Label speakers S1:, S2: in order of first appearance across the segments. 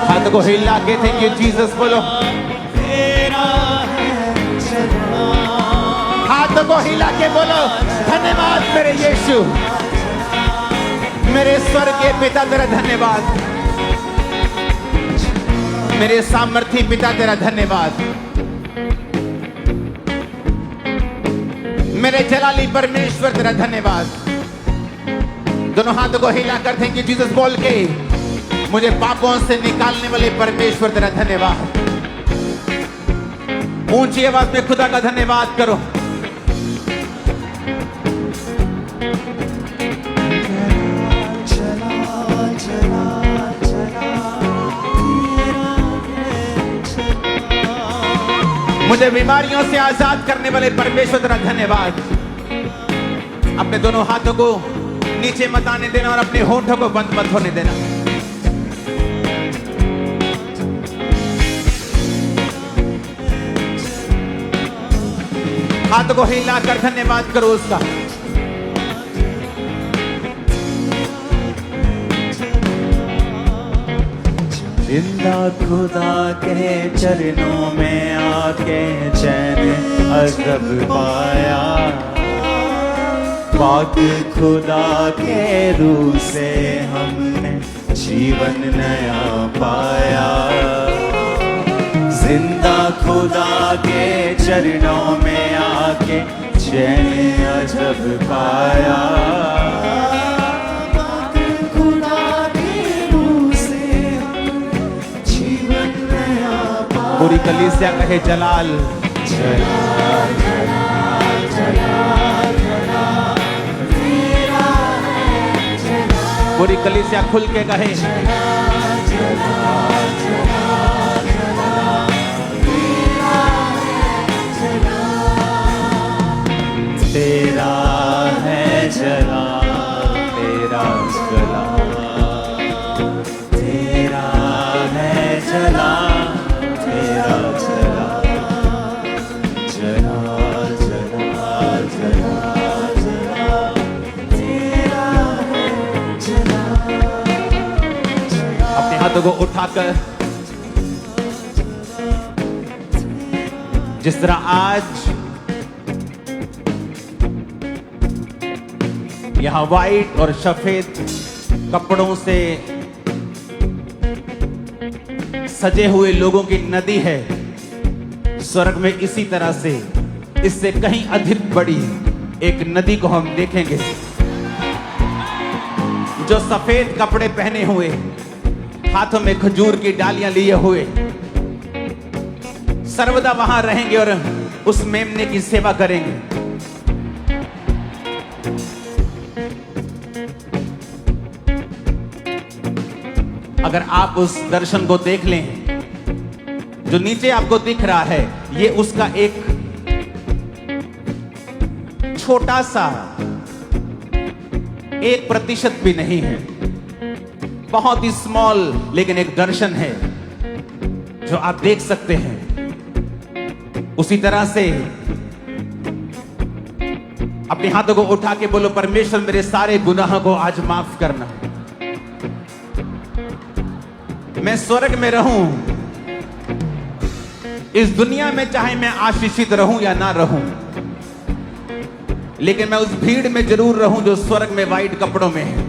S1: हाथ को हिला के थैंक यू जीसस बोलो। हाथ को हिला के बोलो धन्यवाद मेरे यीशु, मेरे स्वर्गीय पिता तेरा धन्यवाद, मेरे सामर्थी पिता तेरा धन्यवाद, मेरे जलाली परमेश्वर तेरा धन्यवाद। दोनों हाथों को हिलाकर थैंक यू जीसस बोल के मुझे पापों से निकालने वाले परमेश्वर तेरा धन्यवाद। ऊंची आवाज में खुदा का धन्यवाद करो। मुझे बीमारियों से आजाद करने वाले परमेश्वर तेरा धन्यवाद। अपने दोनों हाथों को नीचे मत आने देना और अपने होठों को बंद मत होने देना। हाथ को हिलाकर धन्यवाद करो उसका।
S2: जिंदा खुदा के चरणों में आके चैन अजब पाया, पाक खुदा के रूह से हमने जीवन नया पाया। जिंदा खुदा के चरणों में आके चैन अजब पाया, पाक खुदा के रूह से हमने जीवन नया पाया।
S1: पूरी कलीसिया कहे जलाल
S2: जलाल जलाल जलाल जलाल तेरा है जलाल।
S1: पूरी कलीसिया खुल के कहे
S2: जलाल जलाल जलाल जलाल तेरा है जलाल। तेरा है जलाल, तेरा जलाल, तेरा है जलाल, तेरा जलाल, जलाल जलाल जलाल जलाल तेरा है जलाल।
S1: अपने हाथों को उठाकर जिस तरह आज यहां व्हाइट और सफेद कपड़ों से सजे हुए लोगों की नदी है, स्वर्ग में इसी तरह से इससे कहीं अधिक बड़ी एक नदी को हम देखेंगे जो सफेद कपड़े पहने हुए, हाथों में खजूर की डालियां लिए हुए सर्वदा वहां रहेंगे और उस मेमने की सेवा करेंगे। अगर आप उस दर्शन को देख लें जो नीचे आपको दिख रहा है, ये उसका एक छोटा सा 1% भी नहीं है, बहुत ही स्मॉल लेकिन एक दर्शन है जो आप देख सकते हैं। उसी तरह से अपने हाथों को उठा के बोलो परमेश्वर मेरे सारे गुनाहों को आज माफ करना। मैं स्वर्ग में रहूं, इस दुनिया में चाहे मैं आशीषित रहूं या ना रहूं, लेकिन मैं उस भीड़ में जरूर रहूं जो स्वर्ग में व्हाइट कपड़ों में है।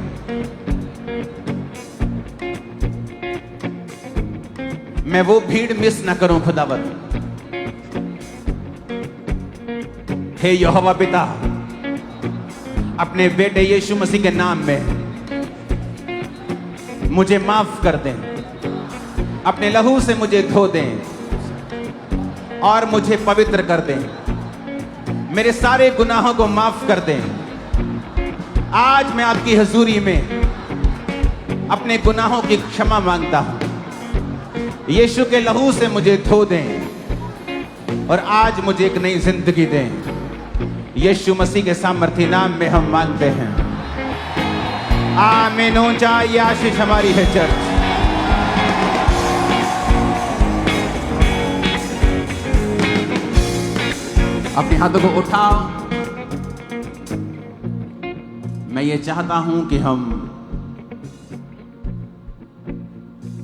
S1: मैं वो भीड़ मिस ना करूं खुदावंद। हे यहोवा पिता, अपने बेटे यीशु मसीह के नाम में मुझे माफ कर दें, अपने लहू से मुझे धो दें और मुझे पवित्र कर दें, मेरे सारे गुनाहों को माफ कर दें। आज मैं आपकी हजूरी में अपने गुनाहों की क्षमा मांगता हूं, यीशु के लहू से मुझे धो दें और आज मुझे एक नई जिंदगी दें। यीशु मसीह के सामर्थी नाम में हम मांगते हैं, आमीन। ऊंचा ये आशीष हमारी है चर्च। अपने हाथों को उठाओ। मैं ये चाहता हूं कि हम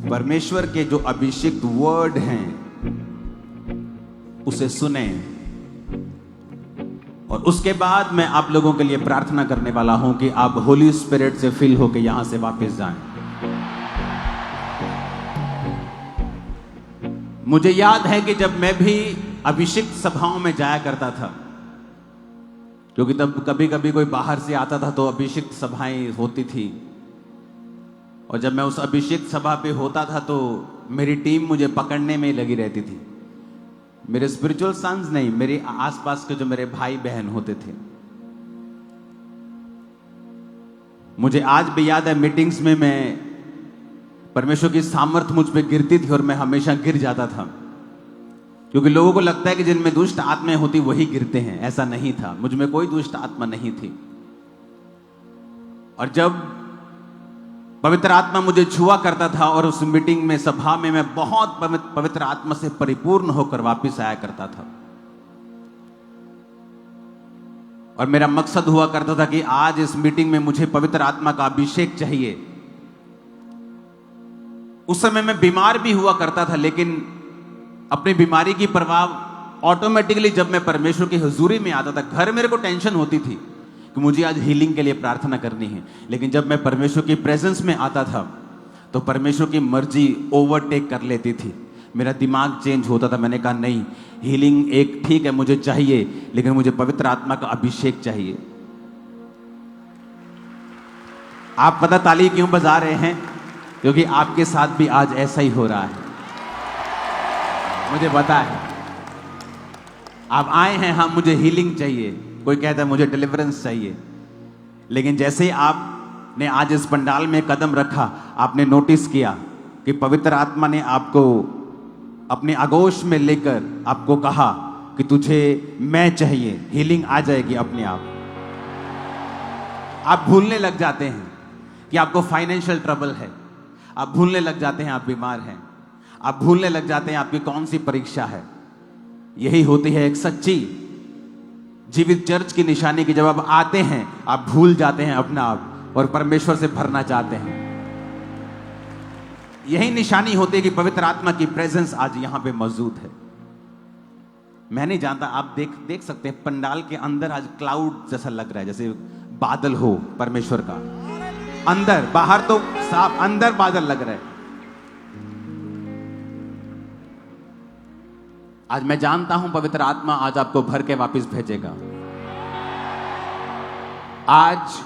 S1: परमेश्वर के जो अभिषिक्त वर्ड हैं उसे सुने, और उसके बाद मैं आप लोगों के लिए प्रार्थना करने वाला हूं कि आप होली स्पिरिट से फिल होकर यहां से वापस जाएं। मुझे याद है कि जब मैं भी अभिषिक्त सभाओं में जाया करता था, क्योंकि तब कभी कभी कोई बाहर से आता था तो अभिषिक्त सभाएं होती थी, और जब मैं उस अभिषेक सभा पे होता था तो मेरी टीम मुझे पकड़ने में लगी रहती थी। मेरे स्पिरिचुअल सन्स नहीं, मेरे आसपास के जो मेरे भाई बहन होते थे। मुझे आज भी याद है, मीटिंग्स में मैं परमेश्वर की सामर्थ्य मुझ पे गिरती थी और मैं हमेशा गिर जाता था, क्योंकि लोगों को लगता है कि जिनमें दुष्ट आत्माएं होती वही गिरते हैं। ऐसा नहीं था, मुझ में कोई दुष्ट आत्मा नहीं थी। और जब पवित्र आत्मा मुझे छुआ करता था और उस मीटिंग में, सभा में मैं बहुत पवित्र आत्मा से परिपूर्ण होकर वापस आया करता था, और मेरा मकसद हुआ करता था कि आज इस मीटिंग में मुझे पवित्र आत्मा का अभिषेक चाहिए। उस समय मैं बीमार भी हुआ करता था, लेकिन अपनी बीमारी की परवाह ऑटोमेटिकली जब मैं परमेश्वर की हुजूरी में आता था, घर मेरे को टेंशन होती थी कि मुझे आज हीलिंग के लिए प्रार्थना करनी है, लेकिन जब मैं परमेश्वर की प्रेजेंस में आता था तो परमेश्वर की मर्जी ओवरटेक कर लेती थी। मेरा दिमाग चेंज होता था। मैंने कहा नहीं, हीलिंग एक ठीक है मुझे चाहिए, लेकिन मुझे पवित्र आत्मा का अभिषेक चाहिए। आप पता ताली क्यों बजा रहे हैं? क्योंकि आपके साथ भी आज ऐसा ही हो रहा है, मुझे पता है। आप आए हैं, हाँ मुझे हीलिंग चाहिए, कोई कहता है मुझे डिलीवरेंस चाहिए, लेकिन जैसे ही आपने आज इस पंडाल में कदम रखा, आपने नोटिस किया कि पवित्र आत्मा ने आपको अपने आगोश में लेकर आपको कहा कि तुझे मैं चाहिए, हीलिंग आ जाएगी अपने आप। आप भूलने लग जाते हैं कि आपको फाइनेंशियल ट्रबल है, आप भूलने लग जाते हैं आप बीमार हैं, आप भूलने लग जाते हैं आपकी कौन सी परीक्षा है। यही होती है एक सच्ची जीवित चर्च की निशानी, की जब आप आते हैं आप भूल जाते हैं अपना आप और परमेश्वर से भरना चाहते हैं। यही निशानी होती है कि पवित्र आत्मा की प्रेजेंस आज यहां पे मौजूद है। मैं नहीं जानता, आप देख सकते हैं पंडाल के अंदर आज क्लाउड जैसा लग रहा है, जैसे बादल हो परमेश्वर का। अंदर, बाहर तो साफ, अंदर बादल लग रहा है। आज मैं जानता हूं पवित्र आत्मा आज आपको भर के वापस भेजेगा। आज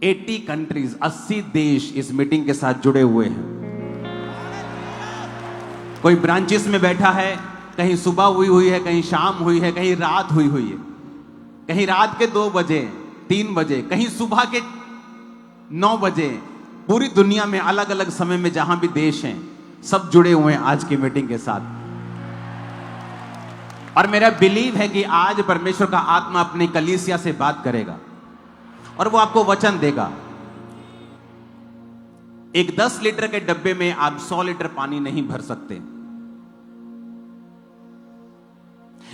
S1: 80 कंट्रीज, 80 देश इस मीटिंग के साथ जुड़े हुए हैं। कोई ब्रांचेस में बैठा है, कहीं सुबह हुई है, कहीं शाम हुई है, कहीं रात हुई है, कहीं रात के 2 बजे, 3 बजे, कहीं सुबह के 9 बजे। पूरी दुनिया में अलग अलग समय में जहां भी देश हैं, सब जुड़े हुए हैं आज की मीटिंग के साथ। और मेरा बिलीव है कि आज परमेश्वर का आत्मा अपनी कलीसिया से बात करेगा और वो आपको वचन देगा। एक 10 लीटर के डब्बे में आप 100 लीटर पानी नहीं भर सकते,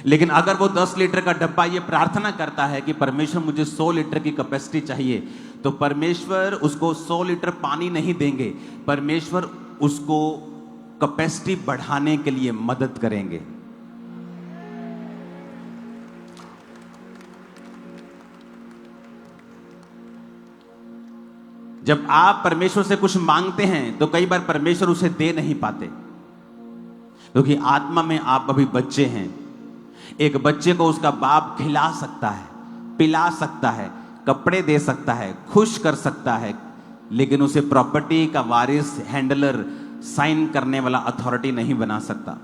S1: लेकिन अगर वो 10 लीटर का डब्बा ये प्रार्थना करता है कि परमेश्वर मुझे 100 लीटर की कैपेसिटी चाहिए, तो परमेश्वर उसको 100 लीटर पानी नहीं देंगे, परमेश्वर उसको कैपेसिटी बढ़ाने के लिए मदद करेंगे। जब आप परमेश्वर से कुछ मांगते हैं तो कई बार परमेश्वर उसे दे नहीं पाते, क्योंकि आत्मा में आप अभी बच्चे हैं। एक बच्चे को उसका बाप खिला सकता है, पिला सकता है, कपड़े दे सकता है, खुश कर सकता है, लेकिन उसे प्रॉपर्टी का वारिस, हैंडलर, साइन करने वाला अथॉरिटी नहीं बना सकता।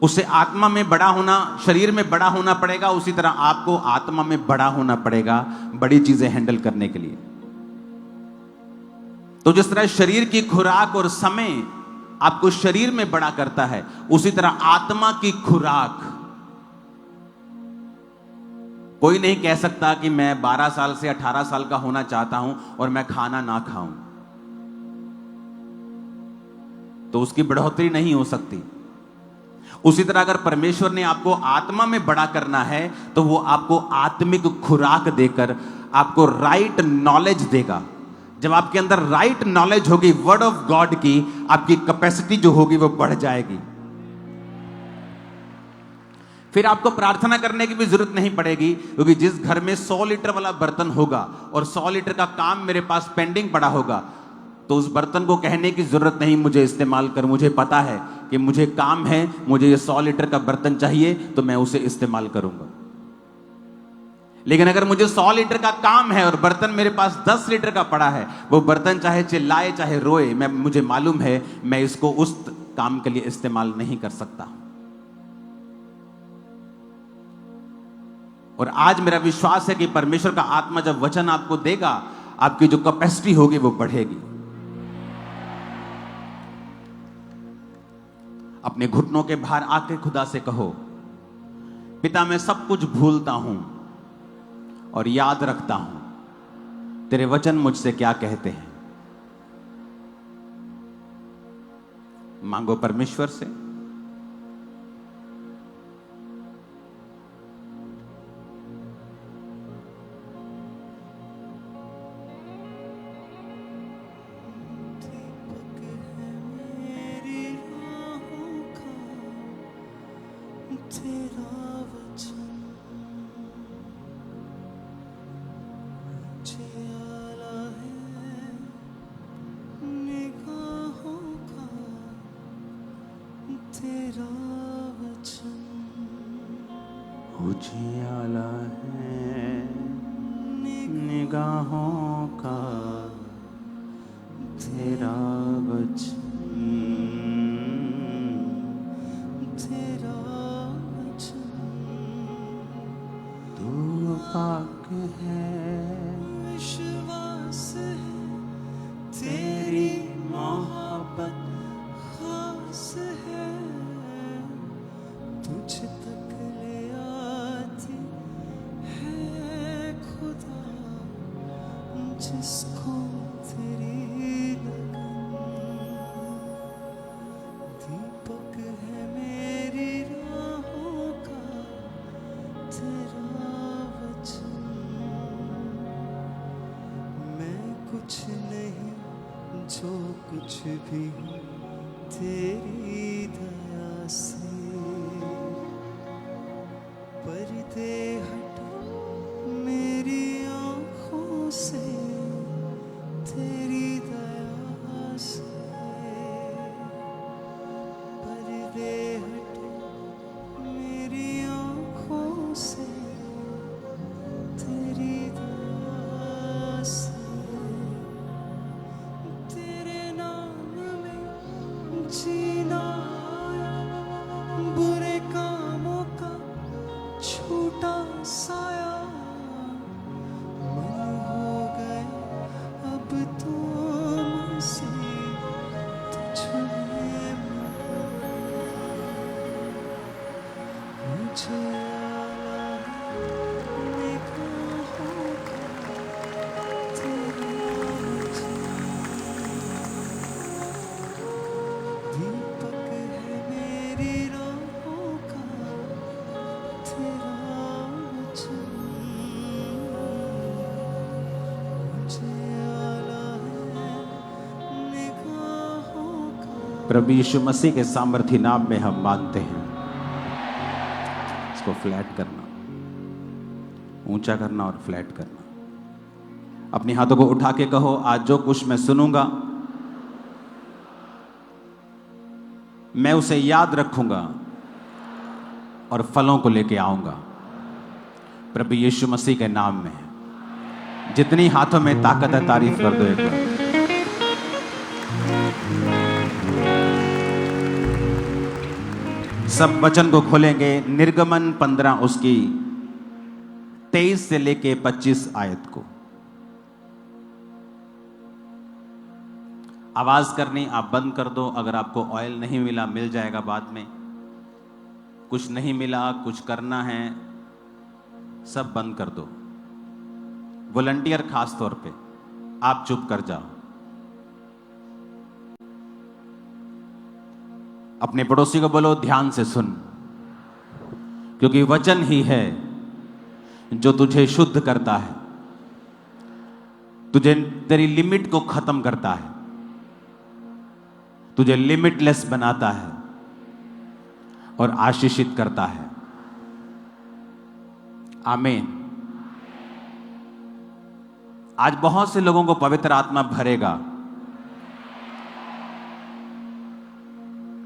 S1: उसे आत्मा में बड़ा होना, शरीर में बड़ा होना पड़ेगा, उसी तरह आपको आत्मा में बड़ा होना पड़ेगा बड़ी चीजें हैंडल करने के लिए। तो जिस तरह शरीर की खुराक और समय आपको शरीर में बड़ा करता है, उसी तरह आत्मा की खुराक। कोई नहीं कह सकता कि मैं 12 साल से 18 साल का होना चाहता हूं और मैं खाना ना खाऊं, तो उसकी बढ़ोतरी नहीं हो सकती। उसी तरह अगर परमेश्वर ने आपको आत्मा में बड़ा करना है, तो वो आपको आत्मिक खुराक देकर आपको राइट नॉलेज देगा, जब आपके अंदर राइट नॉलेज होगी वर्ड ऑफ गॉड की, आपकी कैपेसिटी जो होगी वो बढ़ जाएगी। फिर आपको प्रार्थना करने की भी जरूरत नहीं पड़ेगी, क्योंकि जिस घर में 100 लीटर वाला बर्तन होगा और 100 लीटर का काम मेरे पास पेंडिंग पड़ा होगा, तो उस बर्तन को कहने की जरूरत नहीं मुझे इस्तेमाल कर। मुझे पता है कि मुझे काम है, मुझे ये 100 लीटर का बर्तन चाहिए, तो मैं उसे इस्तेमाल करूंगा। लेकिन अगर मुझे 100 लीटर का काम है और बर्तन मेरे पास 10 लीटर का पड़ा है, वो बर्तन चाहे चिल्लाए चाहे रोए, मुझे मालूम है मैं इसको उस काम के लिए इस्तेमाल नहीं कर सकता। और आज मेरा विश्वास है कि परमेश्वर का आत्मा जब वचन आपको देगा, आपकी जो कैपेसिटी होगी वो बढ़ेगी। अपने घुटनों के भार आके खुदा से कहो, पिता मैं सब कुछ भूलता हूं और याद रखता हूं, तेरे वचन मुझसे क्या कहते हैं। मांगो परमेश्वर से। उजियाला है निगाहों का तेरा वचन, तेरा वचन। तू पाक है, विश्वास है, तेरी मोहब्बत खास है, तुझ तक ले आती है खुदा जिसको तेरी लगन। दीपक है मेरी राहों का तेरा वचन। मैं कुछ नहीं जो कुछ भी हूँ तेरी दया से। पर्दे हटे मेरी आँखों से तेरी दया से। पर्दे हटे मेरी आँखों से तेरी दया से। तेरे नाम में जीना आया, बुरे कामों का छूटा साया। मन हो गए अब तो मुझसे तुझमें मुझे आला निगाहों का तेरा वचन। दीपक है मेरी राहों का तेरा वचन। मुझे आला है निगाहों का। प्रभु यीशु मसीह के सामर्थी नाम में हम मांगते हैं। इसको फ्लैट करना, ऊंचा करना और फ्लैट करना। अपने हाथों को उठा के कहो, आज जो कुछ मैं सुनूंगा मैं उसे याद रखूंगा और फलों को लेके आऊंगा प्रभु यीशु मसीह के नाम में। जितनी हाथों में ताकत है तारीफ कर दो एक बार। सब वचन को खोलेंगे। निर्गमन 15 उसकी 23 से लेके 25 आयत को। आवाज करनी आप बंद कर दो। अगर आपको ऑयल नहीं मिला, मिल जाएगा बाद में। कुछ नहीं मिला, कुछ करना है, सब बंद कर दो। वॉलंटियर खास तौर पे आप चुप कर जाओ। अपने पड़ोसी को बोलो ध्यान से सुन, क्योंकि वचन ही है जो तुझे शुद्ध करता है, तुझे तेरी लिमिट को खत्म करता है, तुझे लिमिटलेस बनाता है और आशीषित करता है। आमीन। आज बहुत से लोगों को पवित्र आत्मा भरेगा।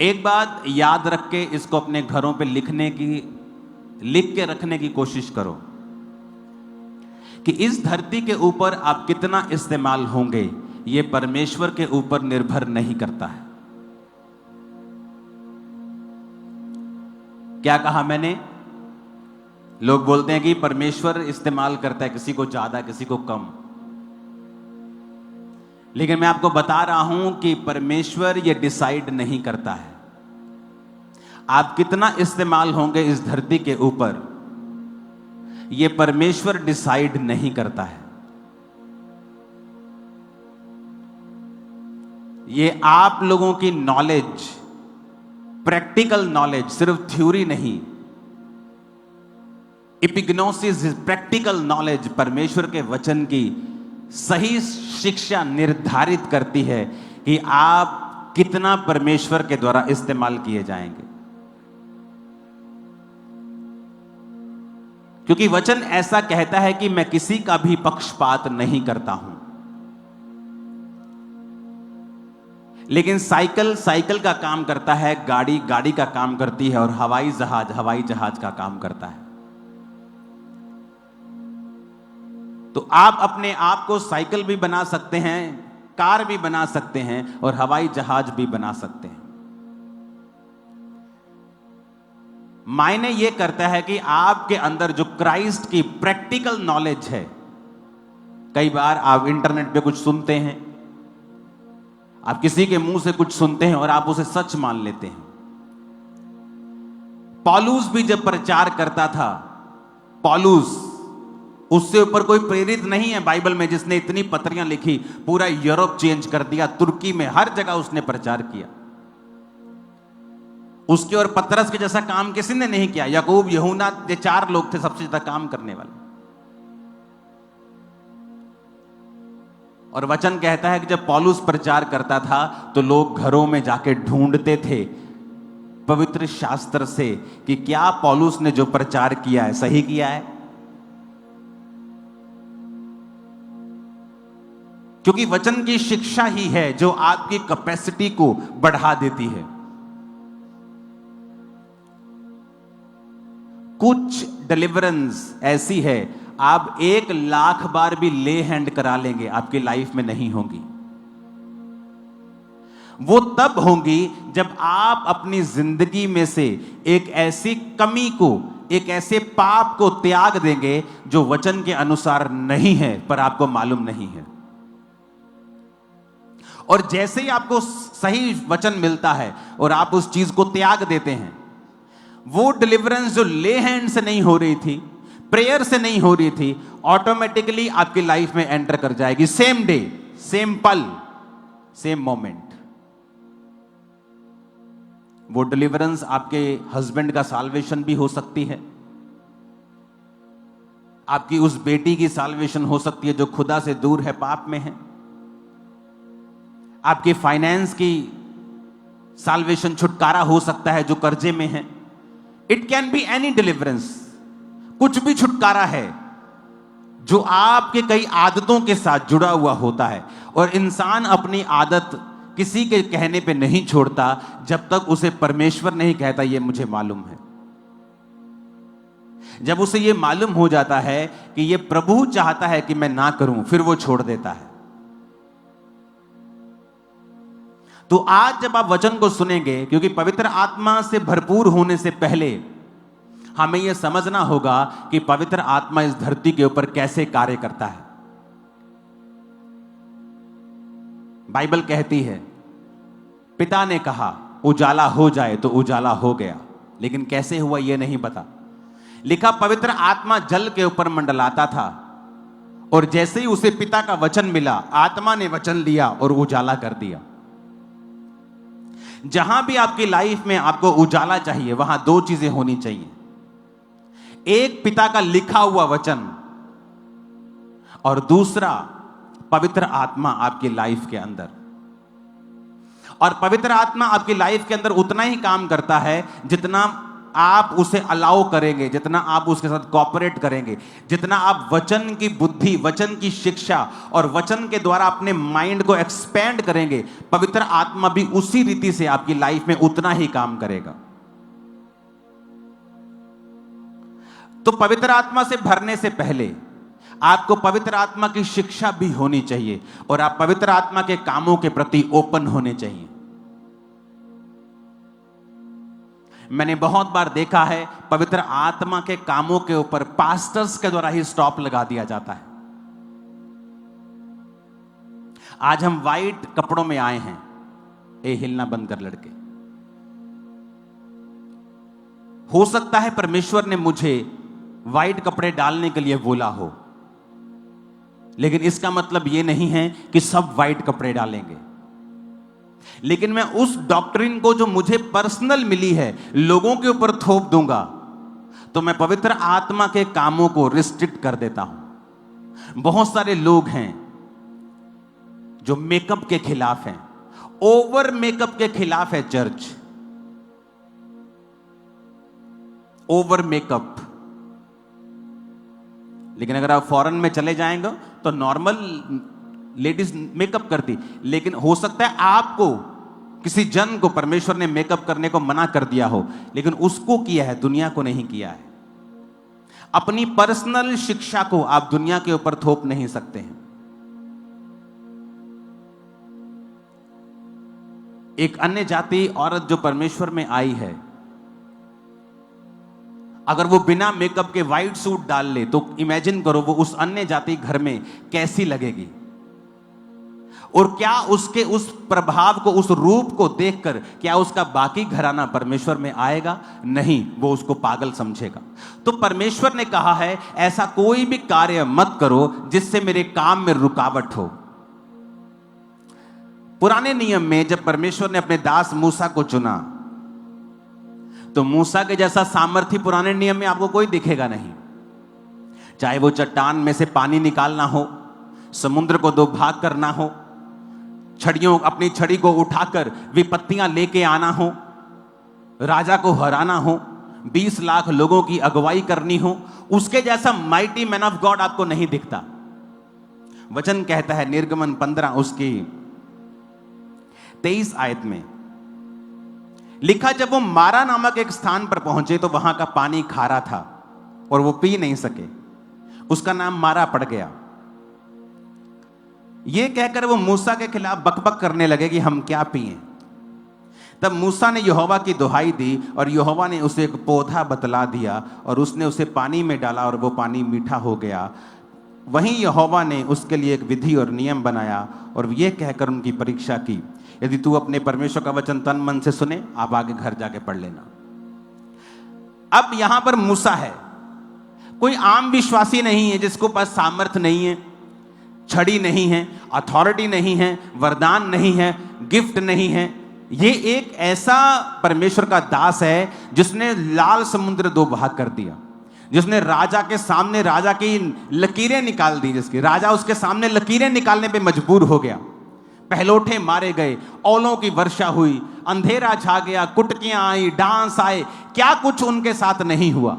S1: एक बात याद रख के इसको अपने घरों पे लिख के रखने की कोशिश करो कि इस धरती के ऊपर आप कितना इस्तेमाल होंगे, यह परमेश्वर के ऊपर निर्भर नहीं करता है। क्या कहा मैंने? लोग बोलते हैं कि परमेश्वर इस्तेमाल करता है, किसी को ज्यादा किसी को कम, लेकिन मैं आपको बता रहा हूं कि परमेश्वर यह डिसाइड नहीं करता है आप कितना इस्तेमाल होंगे इस धरती के ऊपर। यह परमेश्वर डिसाइड नहीं करता है, यह आप लोगों की नॉलेज, प्रैक्टिकल नॉलेज, सिर्फ थ्योरी नहीं, एपिग्नोसिस, प्रैक्टिकल नॉलेज, परमेश्वर के वचन की सही शिक्षा निर्धारित करती है कि आप कितना परमेश्वर के द्वारा इस्तेमाल किए जाएंगे। क्योंकि वचन ऐसा कहता है कि मैं किसी का भी पक्षपात नहीं करता हूं। लेकिन साइकिल का काम करता है, गाड़ी का काम करती है, और हवाई जहाज का काम करता है। तो आप अपने आप को साइकिल भी बना सकते हैं, कार भी बना सकते हैं, और हवाई जहाज भी बना सकते हैं। मायने यह करता है कि आपके अंदर जो क्राइस्ट की प्रैक्टिकल नॉलेज है। कई बार आप इंटरनेट पे कुछ सुनते हैं, आप किसी के मुंह से कुछ सुनते हैं और आप उसे सच मान लेते हैं। पौलुस भी जब प्रचार करता था, पौलुस, उससे ऊपर कोई प्रेरित नहीं है बाइबल में जिसने इतनी पत्रियां लिखी, पूरा यूरोप चेंज कर दिया, तुर्की में हर जगह उसने प्रचार किया। उसके और पतरस के जैसा काम किसी ने नहीं किया। याकूब, यूहन्ना, ये 4 लोग थे सबसे ज्यादा काम करने वाले। और वचन कहता है कि जब पौलुस प्रचार करता था तो लोग घरों में जाके ढूंढते थे पवित्र शास्त्र से कि क्या पौलुस ने जो प्रचार किया है सही किया है। क्योंकि वचन की शिक्षा ही है जो आपकी कैपेसिटी को बढ़ा देती है। कुछ डिलीवरेंस ऐसी है, आप 1,00,000 बार भी ले हैंड करा लेंगे, आपकी लाइफ में नहीं होंगी। वो तब होंगी जब आप अपनी जिंदगी में से एक ऐसी कमी को, एक ऐसे पाप को त्याग देंगे जो वचन के अनुसार नहीं है, पर आपको मालूम नहीं है। और जैसे ही आपको सही वचन मिलता है और आप उस चीज को त्याग देते हैं, वो डिलीवरेंस जो ले हैंड से नहीं हो रही थी, प्रेयर से नहीं हो रही थी, ऑटोमेटिकली आपकी लाइफ में एंटर कर जाएगी। सेम डे, सेम पल, सेम मोमेंट। वो डिलीवरेंस आपके हस्बैंड का साल्वेशन भी हो सकती है, आपकी उस बेटी की साल्वेशन हो सकती है जो खुदा से दूर है, पाप में है। आपके फाइनेंस की साल्वेशन, छुटकारा हो सकता है जो कर्जे में है। It can be any deliverance, कुछ भी छुटकारा है जो आपके कई आदतों के साथ जुड़ा हुआ होता है। और इंसान अपनी आदत किसी के कहने पे नहीं छोड़ता जब तक उसे परमेश्वर नहीं कहता ये मुझे मालूम है। जब उसे ये मालूम हो जाता है कि ये प्रभु चाहता है कि मैं ना करूं, फिर वो छोड़ देता है। तो आज जब आप वचन को सुनेंगे, क्योंकि पवित्र आत्मा से भरपूर होने से पहले हमें यह समझना होगा कि पवित्र आत्मा इस धरती के ऊपर कैसे कार्य करता है। बाइबल कहती है, पिता ने कहा उजाला हो जाए तो उजाला हो गया, लेकिन कैसे हुआ यह नहीं पता। लिखा, पवित्र आत्मा जल के ऊपर मंडलाता था, और जैसे ही उसे पिता का वचन मिला, आत्मा ने वचन लिया और उजाला कर दिया। जहां भी आपकी लाइफ में आपको उजाला चाहिए, वहां 2 चीजें होनी चाहिए। एक, पिता का लिखा हुआ वचन, और दूसरा पवित्र आत्मा आपकी लाइफ के अंदर। और पवित्र आत्मा आपकी लाइफ के अंदर उतना ही काम करता है जितना आप उसे अलाउ करेंगे, जितना आप उसके साथ कोऑपरेट करेंगे, जितना आप वचन की बुद्धि, वचन की शिक्षा और वचन के द्वारा अपने माइंड को एक्सपेंड करेंगे, पवित्र आत्मा भी उसी रीति से आपकी लाइफ में उतना ही काम करेगा। तो पवित्र आत्मा से भरने से पहले आपको पवित्र आत्मा की शिक्षा भी होनी चाहिए और आप पवित्र आत्मा के कामों के प्रति ओपन होने चाहिए। मैंने बहुत बार देखा है पवित्र आत्मा के कामों के ऊपर पास्टर्स के द्वारा ही स्टॉप लगा दिया जाता है। आज हम वाइट कपड़ों में आए हैं, ए हिलना बंद कर लड़के। हो सकता है परमेश्वर ने मुझे वाइट कपड़े डालने के लिए बोला हो, लेकिन इसका मतलब यह नहीं है कि सब वाइट कपड़े डालेंगे। लेकिन मैं उस डॉक्ट्रिन को जो मुझे पर्सनल मिली है लोगों के ऊपर थोप दूंगा, तो मैं पवित्र आत्मा के कामों को रिस्ट्रिक्ट कर देता हूं। बहुत सारे लोग हैं जो मेकअप के खिलाफ हैं, ओवर मेकअप के खिलाफ है चर्च। Over makeup. लेकिन अगर आप फॉरेन में चले जाएंगे तो नॉर्मल लेडीज मेकअप करती, लेकिन हो सकता है आपको किसी जन को परमेश्वर ने मेकअप करने को मना कर दिया हो, लेकिन उसको किया है, दुनिया को नहीं किया है। अपनी पर्सनल शिक्षा को आप दुनिया के ऊपर थोप नहीं सकते हैं। एक अन्य जाति औरत जो परमेश्वर में आई है, अगर वो बिना मेकअप के व्हाइट सूट डाल ले तो इमेजिन करो वो उस अन्य जाति घर में कैसी लगेगी, और क्या उसके उस प्रभाव को, उस रूप को देखकर क्या उसका बाकी घराना परमेश्वर में आएगा? नहीं, वो उसको पागल समझेगा। तो परमेश्वर ने कहा है ऐसा कोई भी कार्य मत करो जिससे मेरे काम में रुकावट हो। पुराने नियम में जब परमेश्वर ने अपने दास मूसा को चुना, तो मूसा के जैसा सामर्थ्य पुराने नियम में आपको कोई दिखेगा नहीं। चाहे वो चट्टान में से पानी निकालना हो, समुद्र को दो भाग करना हो, अपनी छड़ी को उठाकर विपत्तियां लेके आना हो, राजा को हराना हो, 20 लाख लोगों की अगुवाई करनी हो, उसके जैसा माइटी मैन ऑफ गॉड आपको नहीं दिखता। वचन कहता है निर्गमन 15 उसकी 23 आयत में लिखा, जब वो मारा नामक एक स्थान पर पहुंचे तो वहां का पानी खारा था और वो पी नहीं सके, उसका नाम मारा पड़ गया। ये कहकर वो मूसा के खिलाफ बकबक करने लगे कि हम क्या पिएं। तब मूसा ने यहोवा की दुहाई दी और यहोवा ने उसे एक पौधा बतला दिया और उसने उसे पानी में डाला और वो पानी मीठा हो गया। वहीं यहोवा ने उसके लिए एक विधि और नियम बनाया और ये कहकर उनकी परीक्षा की, यदि तू अपने परमेश्वर का वचन तन मन से सुने, आप आगे घर जाके पढ़ लेना। अब यहां पर मूसा है, कोई आम विश्वासी नहीं है जिसको पास सामर्थ्य नहीं है, छड़ी नहीं है, अथॉरिटी नहीं है, वरदान नहीं है, गिफ्ट नहीं है। ये एक ऐसा परमेश्वर का दास है जिसने लाल समुद्र दो भाग कर दिया, जिसने राजा के सामने राजा की लकीरें निकाल दी, जिसकी राजा उसके सामने लकीरें निकालने पे मजबूर हो गया। पहलोठे मारे गए, औलों की वर्षा हुई, अंधेरा छा गया, कुटकियां आई, डांस आए, क्या कुछ उनके साथ नहीं हुआ।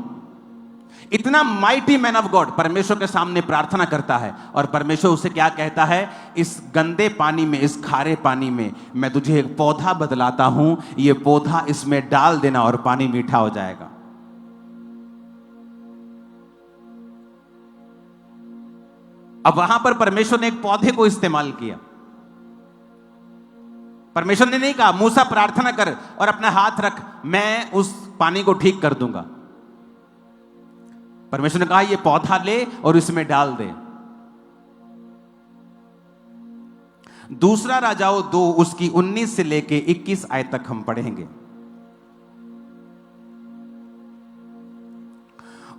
S1: इतना माइटी मैन ऑफ गॉड परमेश्वर के सामने प्रार्थना करता है और परमेश्वर उसे क्या कहता है, इस गंदे पानी में, इस खारे पानी में मैं तुझे एक पौधा बदलाता हूं, ये पौधा इसमें डाल देना और पानी मीठा हो जाएगा। अब वहां पर परमेश्वर ने एक पौधे को इस्तेमाल किया। परमेश्वर ने नहीं कहा मूसा प्रार्थना कर और अपना हाथ रख, मैं उस पानी को ठीक कर दूंगा। परमेश्वर ने कहा ये पौधा ले और इसमें डाल दे। दूसरा राजाओं 2 उसकी 19 से लेके 21 आयत तक हम पढ़ेंगे।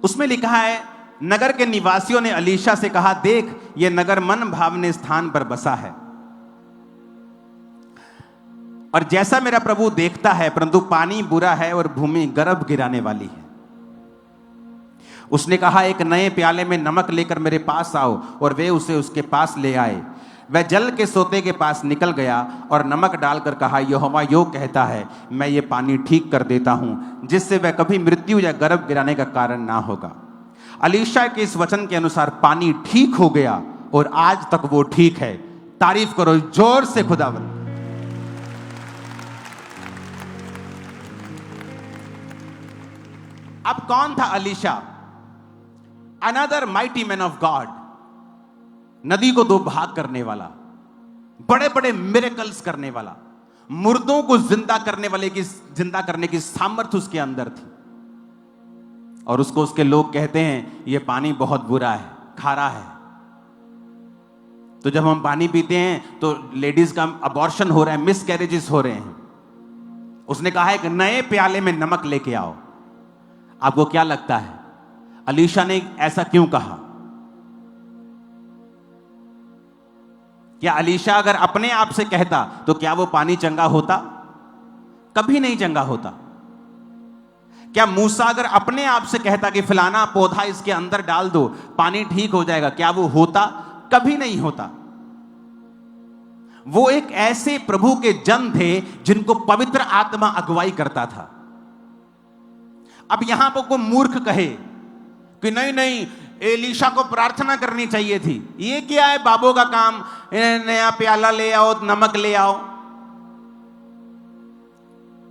S1: उसमें लिखा है, नगर के निवासियों ने अलीशा से कहा, देख यह नगर मन भावने स्थान पर बसा है और जैसा मेरा प्रभु देखता है, परंतु पानी बुरा है और भूमि गर्भ गिराने वाली है। उसने कहा, एक नए प्याले में नमक लेकर मेरे पास आओ, और वे उसे उसके पास ले आए। वह जल के सोते के पास निकल गया और नमक डालकर कहा, यहोवा यो कहता है, मैं ये पानी ठीक कर देता हूं, जिससे वह कभी मृत्यु या गर्भ गिराने का कारण ना होगा। अलीशा के इस वचन के अनुसार पानी ठीक हो गया और आज तक वो ठीक है। तारीफ करो जोर से खुदावंद। अब कौन था Alisha? Another mighty man of God, नदी को दो भाग करने वाला, बड़े बड़े मिरेकल्स करने वाला, मुर्दों को जिंदा करने की सामर्थ्य उसके अंदर थी। और उसको उसके लोग कहते हैं ये पानी बहुत बुरा है, खारा है। तो जब हम पानी पीते हैं तो लेडीज का अबॉर्शन हो रहा है, मिस कैरेजेस हो रहे हैं। उसने कहा है कि नए प्याले में नमक लेके आओ। आपको क्या लगता है अलीशा ने ऐसा क्यों कहा? क्या अलीशा अगर अपने आप से कहता तो क्या वो पानी चंगा होता? कभी नहीं चंगा होता। क्या मूसा अगर अपने आप से कहता कि फलाना पौधा इसके अंदर डाल दो पानी ठीक हो जाएगा, क्या वो होता? कभी नहीं होता। वो एक ऐसे प्रभु के जन थे जिनको पवित्र आत्मा अगुवाई करता था। अब यहां पर कोई मूर्ख कहे कि नहीं नहीं एलीशा को प्रार्थना करनी चाहिए थी, ये क्या है बाबों का काम, नया प्याला ले आओ, नमक ले आओ।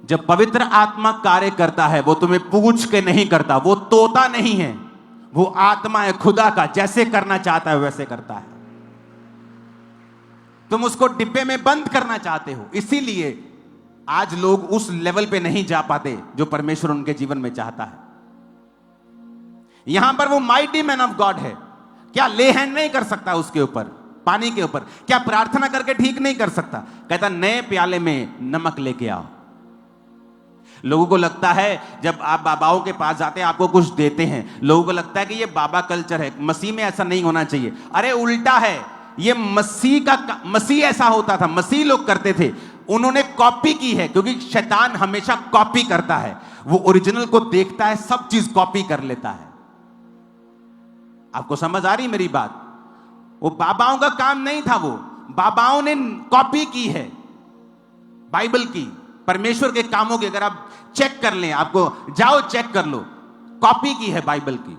S1: जब पवित्र आत्मा कार्य करता है वो तुम्हें पूछ के नहीं करता, वो तोता नहीं है, वो आत्मा है खुदा का, जैसे करना चाहता है वैसे करता है। तुम उसको डिब्बे में बंद करना चाहते हो, इसीलिए आज लोग उस लेवल पे नहीं जा पाते जो परमेश्वर उनके जीवन में चाहता है। यहां पर वो माइटी मैन ऑफ गॉड है, क्या ले हैंड नहीं कर सकता उसके ऊपर, पानी के ऊपर? क्या प्रार्थना करके ठीक नहीं कर सकता? कहता नए प्याले में नमक लेके आओ। लोगों को लगता है जब आप बाबाओं के पास जाते हैं आपको कुछ देते हैं, लोगों को लगता है कि ये बाबा कल्चर है, मसीह में ऐसा नहीं होना चाहिए। अरे उल्टा है, ये मसीह ऐसा होता था, मसीह लोग करते थे, उन्होंने कॉपी की है, क्योंकि शैतान हमेशा कॉपी करता है। वो ओरिजिनल को देखता है, सब चीज कॉपी कर लेता है। आपको समझ आ रही मेरी बात? वो बाबाओं का काम नहीं था, वो बाबाओं ने कॉपी की है बाइबल की, परमेश्वर के कामों की। अगर आप चेक कर लें, आपको जाओ चेक कर लो, कॉपी की है बाइबल की,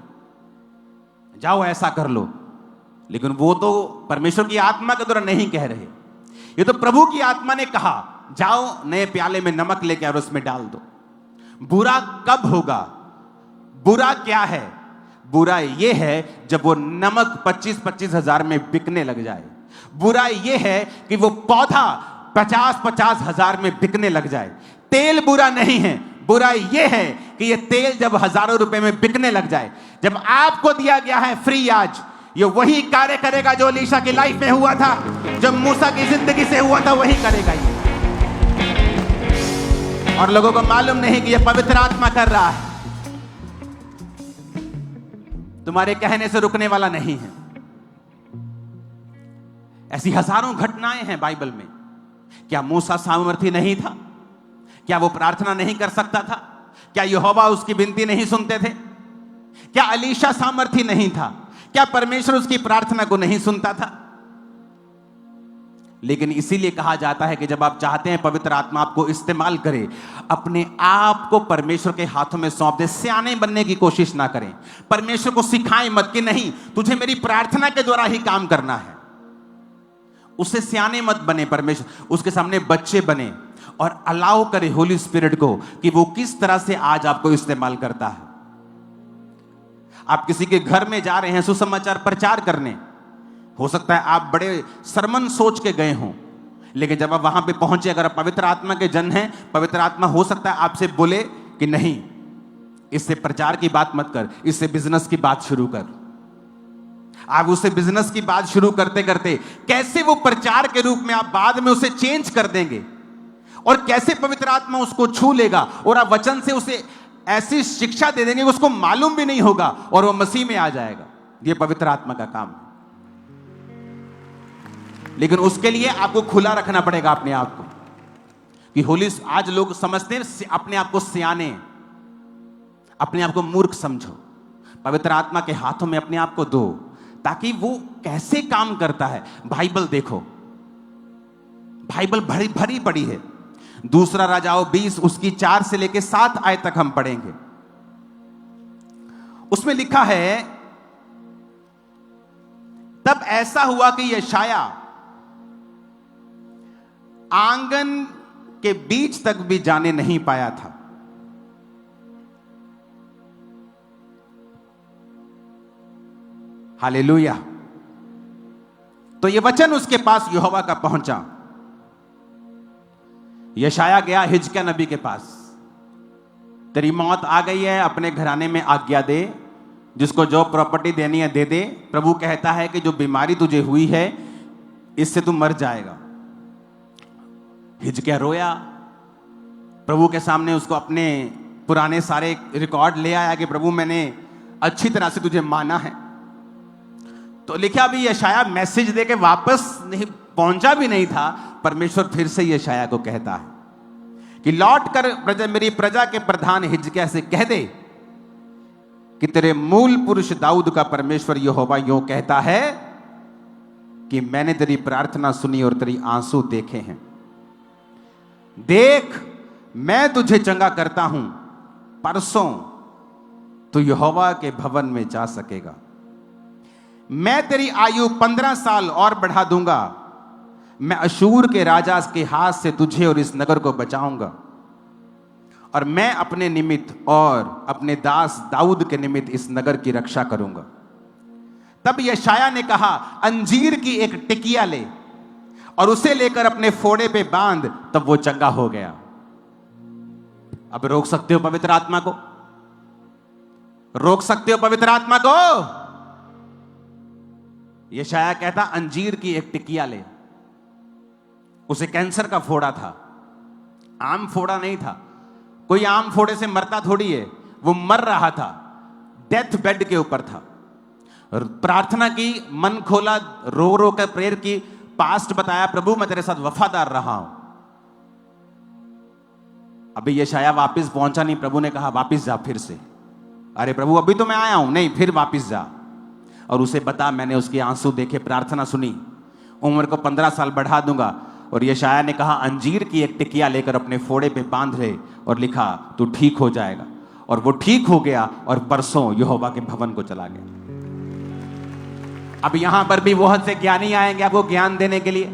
S1: जाओ ऐसा कर लो। लेकिन वो तो परमेश्वर की आत्मा के द्वारा नहीं कह रहे, ये तो प्रभु की आत्मा ने कहा जाओ नए प्याले में नमक लेके और उसमें डाल दो। बुरा कब होगा? बुरा क्या है? बुरा ये है जब वो नमक 25-25 हजार में बिकने लग जाए। बुरा ये है कि वो पौधा 50-50 हजार में बिकने लग जाए। तेल बुरा नहीं है, बुरा ये है कि ये तेल जब हजारों रुपए में बिकने लग जाए। जब आपको दिया गया है फ्री, आज ये वही कार्य करेगा जो अलीशा की लाइफ में हुआ था, जब मूसा की जिंदगी से हुआ था, वही करेगा ये। और लोगों को मालूम नहीं कि ये पवित्र आत्मा कर रहा है, तुम्हारे कहने से रुकने वाला नहीं है। ऐसी हजारों घटनाएं हैं बाइबल में। क्या मूसा सामर्थी नहीं था? क्या वो प्रार्थना नहीं कर सकता था? क्या यहोवा उसकी विनती नहीं सुनते थे? क्या अलीशा सामर्थी नहीं था? क्या परमेश्वर उसकी प्रार्थना को नहीं सुनता था? लेकिन इसीलिए कहा जाता है कि जब आप चाहते हैं पवित्र आत्मा आपको इस्तेमाल करे, अपने आप को परमेश्वर के हाथों में सौंप दे। सियाने बनने की कोशिश ना करें, परमेश्वर को सिखाएं मत कि नहीं तुझे मेरी प्रार्थना के द्वारा ही काम करना है। उससे सियाने मत बने, परमेश्वर उसके सामने बच्चे बने और अलाउ करे होली स्पिरिट को कि वो किस तरह से आज आपको इस्तेमाल करता है। आप किसी के घर में जा रहे हैं सुसमाचार प्रचार करने, हो सकता है आप बड़े सरमन सोच के गए हों, लेकिन जब आप वहां पे पहुंचे, अगर आप पवित्र आत्मा के जन हैं, पवित्र आत्मा हो सकता है आपसे बोले कि नहीं, इससे प्रचार की बात मत कर, इससे बिजनेस की बात शुरू कर। आप उससे बिजनेस की बात शुरू करते करते कैसे वो प्रचार के रूप में आप बाद में उसे चेंज कर देंगे, और कैसे पवित्र आत्मा उसको छू लेगा और आप वचन से उसे ऐसी शिक्षा दे देंगे उसको मालूम भी नहीं होगा और वो मसीह में आ जाएगा। ये पवित्र आत्मा का काम है। लेकिन उसके लिए आपको खुला रखना पड़ेगा अपने आप को कि होली। आज लोग समझते हैं अपने आप को सियाने, अपने आप को मूर्ख समझो। पवित्र आत्मा के हाथों में अपने आप को दो ताकि वो कैसे काम करता है। बाइबल देखो, बाइबल भरी भरी पड़ी है। दूसरा राजाओं 20 उसकी 4 से लेकर 7 आयत तक हम पढ़ेंगे। उसमें लिखा है, तब ऐसा हुआ कि यशाया आंगन के बीच तक भी जाने नहीं पाया था। हालेलुया। तो यह वचन उसके पास यहोवा का पहुंचा। यशाया गया हिजकिय्याह नबी के पास, तेरी मौत आ गई है, अपने घराने में आज्ञा दे, जिसको जो प्रॉपर्टी देनी है दे दे। प्रभु कहता है कि जो बीमारी तुझे हुई है इससे तू मर जाएगा। हिजकिय्याह रोया, प्रभु के सामने उसको अपने पुराने सारे रिकॉर्ड ले आया कि प्रभु मैंने अच्छी तरह से तुझे माना है। तो लिखा भी यशाया मैसेज दे के वापस नहीं पहुंचा भी नहीं था, परमेश्वर फिर से यशाया को कहता है कि लौट कर मेरी प्रजा के प्रधान हिजकिय्याह से कह दे कि तेरे मूल पुरुष दाऊद का परमेश्वर यहोवा यूं कहता है कि मैंने तेरी प्रार्थना सुनी और तेरी आंसू देखे हैं। देख, मैं तुझे चंगा करता हूं, परसों तू यहोवा के भवन में जा सकेगा। मैं तेरी आयु 15 साल और बढ़ा दूंगा। मैं अशूर के राजा के हाथ से तुझे और इस नगर को बचाऊंगा, और मैं अपने निमित्त और अपने दास दाऊद के निमित्त इस नगर की रक्षा करूंगा। तब यशाया ने कहा, अंजीर की एक टिकिया ले और उसे लेकर अपने फोड़े पे बांध। तब वो चंगा हो गया। अब रोक सकते हो पवित्र आत्मा को? रोक सकते हो पवित्र आत्मा को? यशाया कहता, अंजीर की एक टिकिया ले। उसे कैंसर का फोड़ा था, आम फोड़ा नहीं था। कोई आम फोड़े से मरता थोड़ी है, वो मर रहा था, डेथ बेड के ऊपर था। प्रार्थना की, मन खोला, रो रो कर प्रेयर की, पास्ट बताया, प्रभु मैं तेरे साथ वफादार रहा हूं। अभी यशाया वापस पहुंचा नहीं, प्रभु ने कहा वापस जा फिर से। अरे प्रभु अभी तो मैं आया हूं। नहीं, फिर वापस जा और उसे बता मैंने उसके आंसू देखे, प्रार्थना सुनी, उम्र को 15 साल बढ़ा दूंगा। और यशाया ने कहा, अंजीर की एक टिकिया लेकर अपने फोड़े पे बांध ले, और लिखा तू ठीक हो जाएगा। और वो ठीक हो गया और परसों यहोवा के भवन को चला गया। अब यहां पर भी बहुत से ज्ञानी आएंगे आपको ज्ञान देने के लिए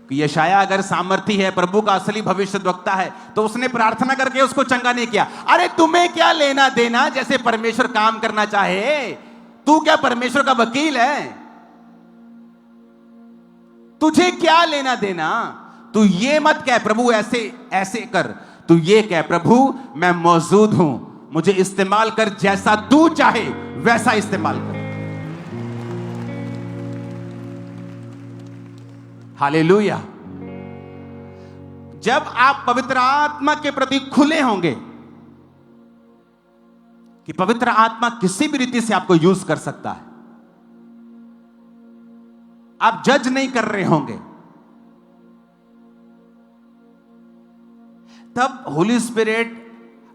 S1: कि यशाया अगर सामर्थी है, प्रभु का असली भविष्यद्वक्ता है, तो उसने प्रार्थना करके उसको चंगा नहीं किया। अरे तुम्हें क्या लेना देना जैसे परमेश्वर काम करना चाहे? तू क्या परमेश्वर का वकील है? तुझे क्या लेना देना? तू ये मत कह प्रभु ऐसे ऐसे कर, तू ये कह प्रभु मैं मौजूद हूं, मुझे इस्तेमाल कर, जैसा तू चाहे वैसा इस्तेमाल कर। हालेलुया। जब आप पवित्र आत्मा के प्रति खुले होंगे कि पवित्र आत्मा किसी भी रीति से आपको यूज कर सकता है, आप जज नहीं कर रहे होंगे, तब होली स्पिरिट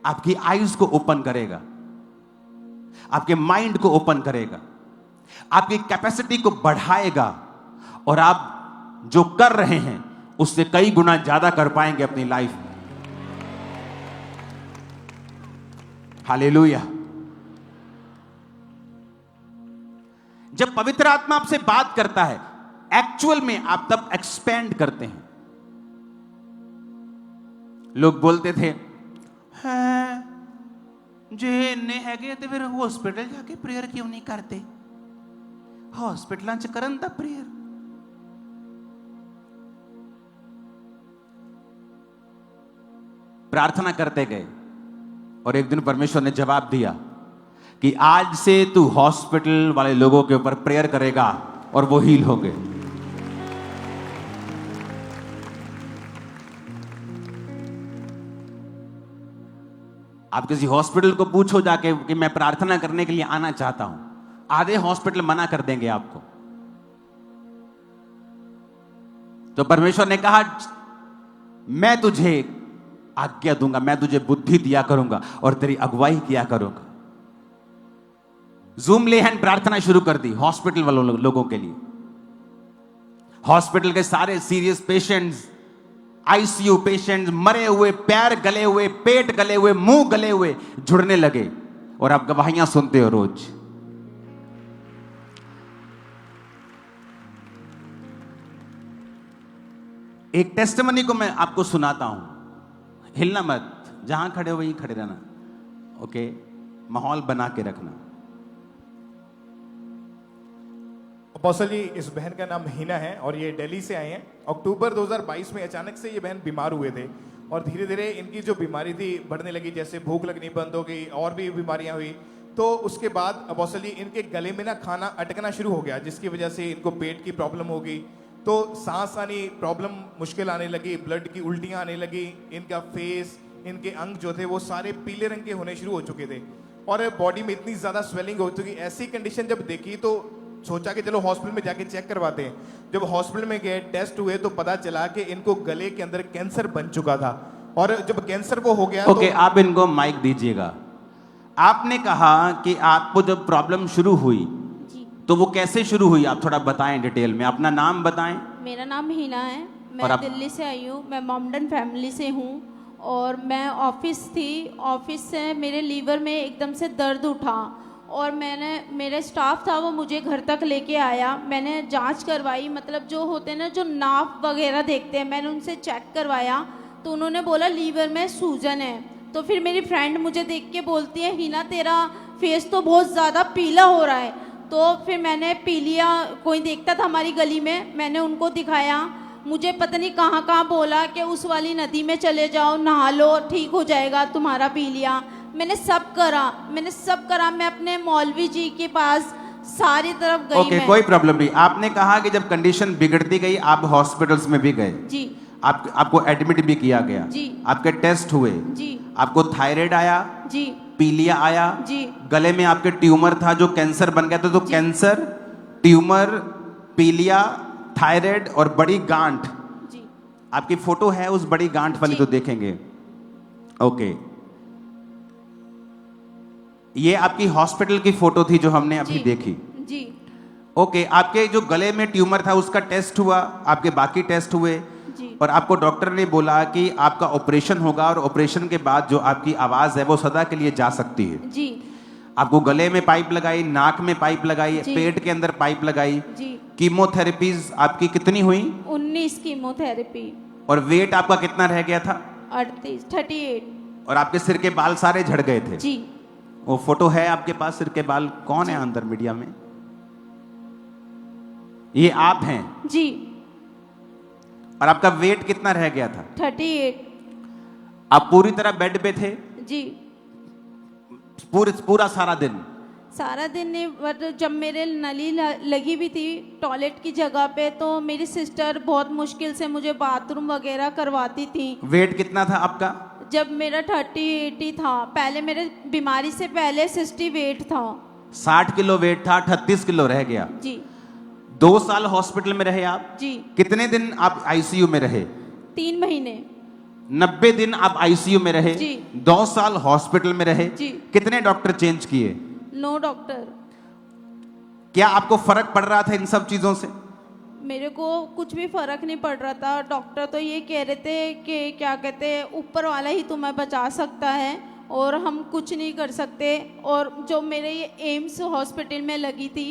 S1: आपकी आईज को ओपन करेगा, आपके माइंड को ओपन करेगा, आपकी कैपेसिटी को बढ़ाएगा, और आप जो कर रहे हैं उससे कई गुना ज्यादा कर पाएंगे अपनी लाइफ में। हालेलुया। जब पवित्र आत्मा आपसे बात करता है, एक्चुअल में आप तब एक्सपेंड करते हैं। लोग बोलते थे जे ने हैगे ते फिर हॉस्पिटल जाके प्रेयर क्यों नहीं करते? हॉस्पिटल च करन दा प्रेयर। प्रार्थना करते गए और एक दिन परमेश्वर ने जवाब दिया कि आज से तू हॉस्पिटल वाले लोगों के ऊपर प्रेयर करेगा और वो हील होंगे। आप किसी हॉस्पिटल को पूछो जाके कि मैं प्रार्थना करने के लिए आना चाहता हूं, आधे हॉस्पिटल मना कर देंगे आपको। तो परमेश्वर ने कहा मैं तुझे आज्ञा दूंगा, मैं तुझे बुद्धि दिया करूंगा और तेरी अगुवाई किया करूंगा। जूम ले हैंड प्रार्थना शुरू कर दी हॉस्पिटल वालों लोगों के लिए। हॉस्पिटल के सारे सीरियस पेशेंट्स आईसीयू पेशेंट, मरे हुए, पैर गले हुए, पेट गले हुए, मुंह गले हुए जुड़ने लगे, और आप गवाहियां सुनते हो रोज। एक टेस्टिमनी को मैं आपको सुनाता हूं, हिलना मत, जहां खड़े हो वहीं खड़े रहना, ओके? माहौल बना के रखना।
S3: अपोस्टल जी, इस बहन का नाम हिना है और ये दिल्ली से आए हैं। अक्टूबर 2022 में अचानक से ये बहन बीमार हुए थे और धीरे धीरे इनकी जो बीमारी थी बढ़ने लगी, जैसे भूख लगनी बंद हो गई और भी बीमारियां हुई। तो उसके बाद अपोस्टल जी इनके गले में ना खाना अटकना शुरू हो गया, जिसकी वजह से इनको पेट की प्रॉब्लम हो गई, तो सांस आनी प्रॉब्लम मुश्किल आने लगी, ब्लड की उल्टियां आने लगी, इनका फेस, इनके अंग जो थे वो सारे पीले रंग के होने शुरू हो चुके थे और बॉडी में इतनी ज़्यादा स्वेलिंग हो चुकी। ऐसी कंडीशन जब देखी तो सोचा कि चलो हॉस्पिटल में जाके चेक करवाते हैं। जब हॉस्पिटल में गए, टेस्ट हुए, तो पता चला कि इनको गले के अंदर कैंसर बन चुका था और जब कैंसर को हो गया
S1: ओके, आप इनको माइक दीजिएगा। आपने कहा कि आपको जब प्रॉब्लम शुरू हुई तो वो कैसे शुरू हुई, आप थोड़ा बताएं डिटेल में, अपना नाम बताएं।
S4: मेरा नाम हिना है,
S1: और
S4: मैं
S1: आप?
S4: दिल्ली से आई हूँ, मैं मॉमडन फैमिली से हूँ और मैं ऑफिस थी। ऑफिस से मेरे लीवर में एकदम से दर्द उठा और मेरे स्टाफ था वो मुझे घर तक लेके आया। मैंने जांच करवाई, मतलब जो होते हैं ना जो नाप वगैरह देखते हैं, मैंने उनसे चेक करवाया तो उन्होंने बोला लीवर में सूजन है। तो फिर मेरी फ्रेंड मुझे देख के बोलती है, हिना तेरा फेस तो बहुत ज़्यादा पीला हो रहा है। तो फिर मैंने पी लिया, कोई देखता था हमारी गली में, मैंने उनको दिखाया। मुझे पता नहीं कहाँ कहाँ बोला कि उस वाली नदी में चले जाओ, नहा लो, ठीक हो जाएगा, तुम्हारा पी लिया। मैंने सब करा, मैं अपने मौलवी जी के पास सारी तरफ गई।
S1: ओके, कोई प्रॉब्लम नहीं। आपने कहा कि जब कंडीशन बिगड़ती गई आप हॉस्पिटल्स में भी गए
S4: जी,
S1: आपको एडमिट भी किया गया
S4: जी,
S1: आपके टेस्ट हुए
S4: जी,
S1: आपको थायराइड आया,
S4: जी,
S1: पीलिया आया,
S4: जी,
S1: गले में आपके ट्यूमर था जो कैंसर बन गया था, तो कैंसर, ट्यूमर, पीलिया, थायराइड और बड़ी गांठ,
S4: जी,
S1: आपकी फोटो है उस बड़ी गांठ वाली
S4: जी।
S1: तो देखेंगे। ओके, ये आपकी हॉस्पिटल की फोटो थी जो हमने अभी
S4: जी,
S1: देखी।
S4: जी,
S1: ओके, आपके जो गले में ट्यूमर था उसका टेस्ट हुआ, आपके बाकी टेस्ट हुए
S4: जी,
S1: और आपको डॉक्टर ने बोला कि आपका ऑपरेशन होगा और ऑपरेशन के बाद जो आपकी आवाज है वो सदा के लिए जा सकती है।
S4: जी,
S1: आपको गले में पाइप लगाई, नाक में पाइप लगाई,
S4: जी।
S1: पेट के अंदर पाइप लगाई,
S4: जी।
S1: कीमोथेरेपीज आपकी कितनी हुई
S4: 19 कीमोथेरेपी,
S1: और वेट आपका कितना रह गया था
S4: 38
S1: और आपके सिर के बाल सारे झड़ गए थे।
S4: जी,
S1: वो फोटो है आपके पास सिर के बाल? कौन है अंदर मीडिया में? ये आप हैं
S4: जी,
S1: और आपका वेट कितना रह गया था?
S4: 38
S1: आप पूरी तरह बेड पे थे
S4: जी।
S1: पूरा सारा दिन?
S4: सारा दिन नहीं, बट जब मेरे नली लगी भी थी टॉयलेट की जगह पे तो मेरी सिस्टर बहुत मुश्किल से मुझे बाथरूम वगैरह करवाती थी।
S1: वेट कितना था आपका?
S4: जब मेरा 30-80 था, पहले मेरे बीमारी से पहले 60 वेट था।
S1: 60 किलो वेट था, 38 किलो रह गया।
S4: जी,
S1: 2 साल हॉस्पिटल में रहे आप?
S4: जी,
S1: कितने दिन आप आईसीयू में रहे?
S4: 3 महीने।
S1: 90 दिन आप आईसीयू में रहे?
S4: जी।
S1: 2 साल हॉस्पिटल में रहे?
S4: जी।
S1: कितने डॉक्टर चेंज किए?
S4: No doctor.
S1: क्या आपको फर्क पड़ रहा था इन सब चीजों से?
S4: मेरे को कुछ भी फर्क नहीं पड़ रहा था। डॉक्टर तो ये कह रहे थे कि क्या कहते हैं, ऊपर वाला ही तुम्हें बचा सकता है और हम कुछ नहीं कर सकते। और जो मेरे ये एम्स हॉस्पिटल में लगी थी,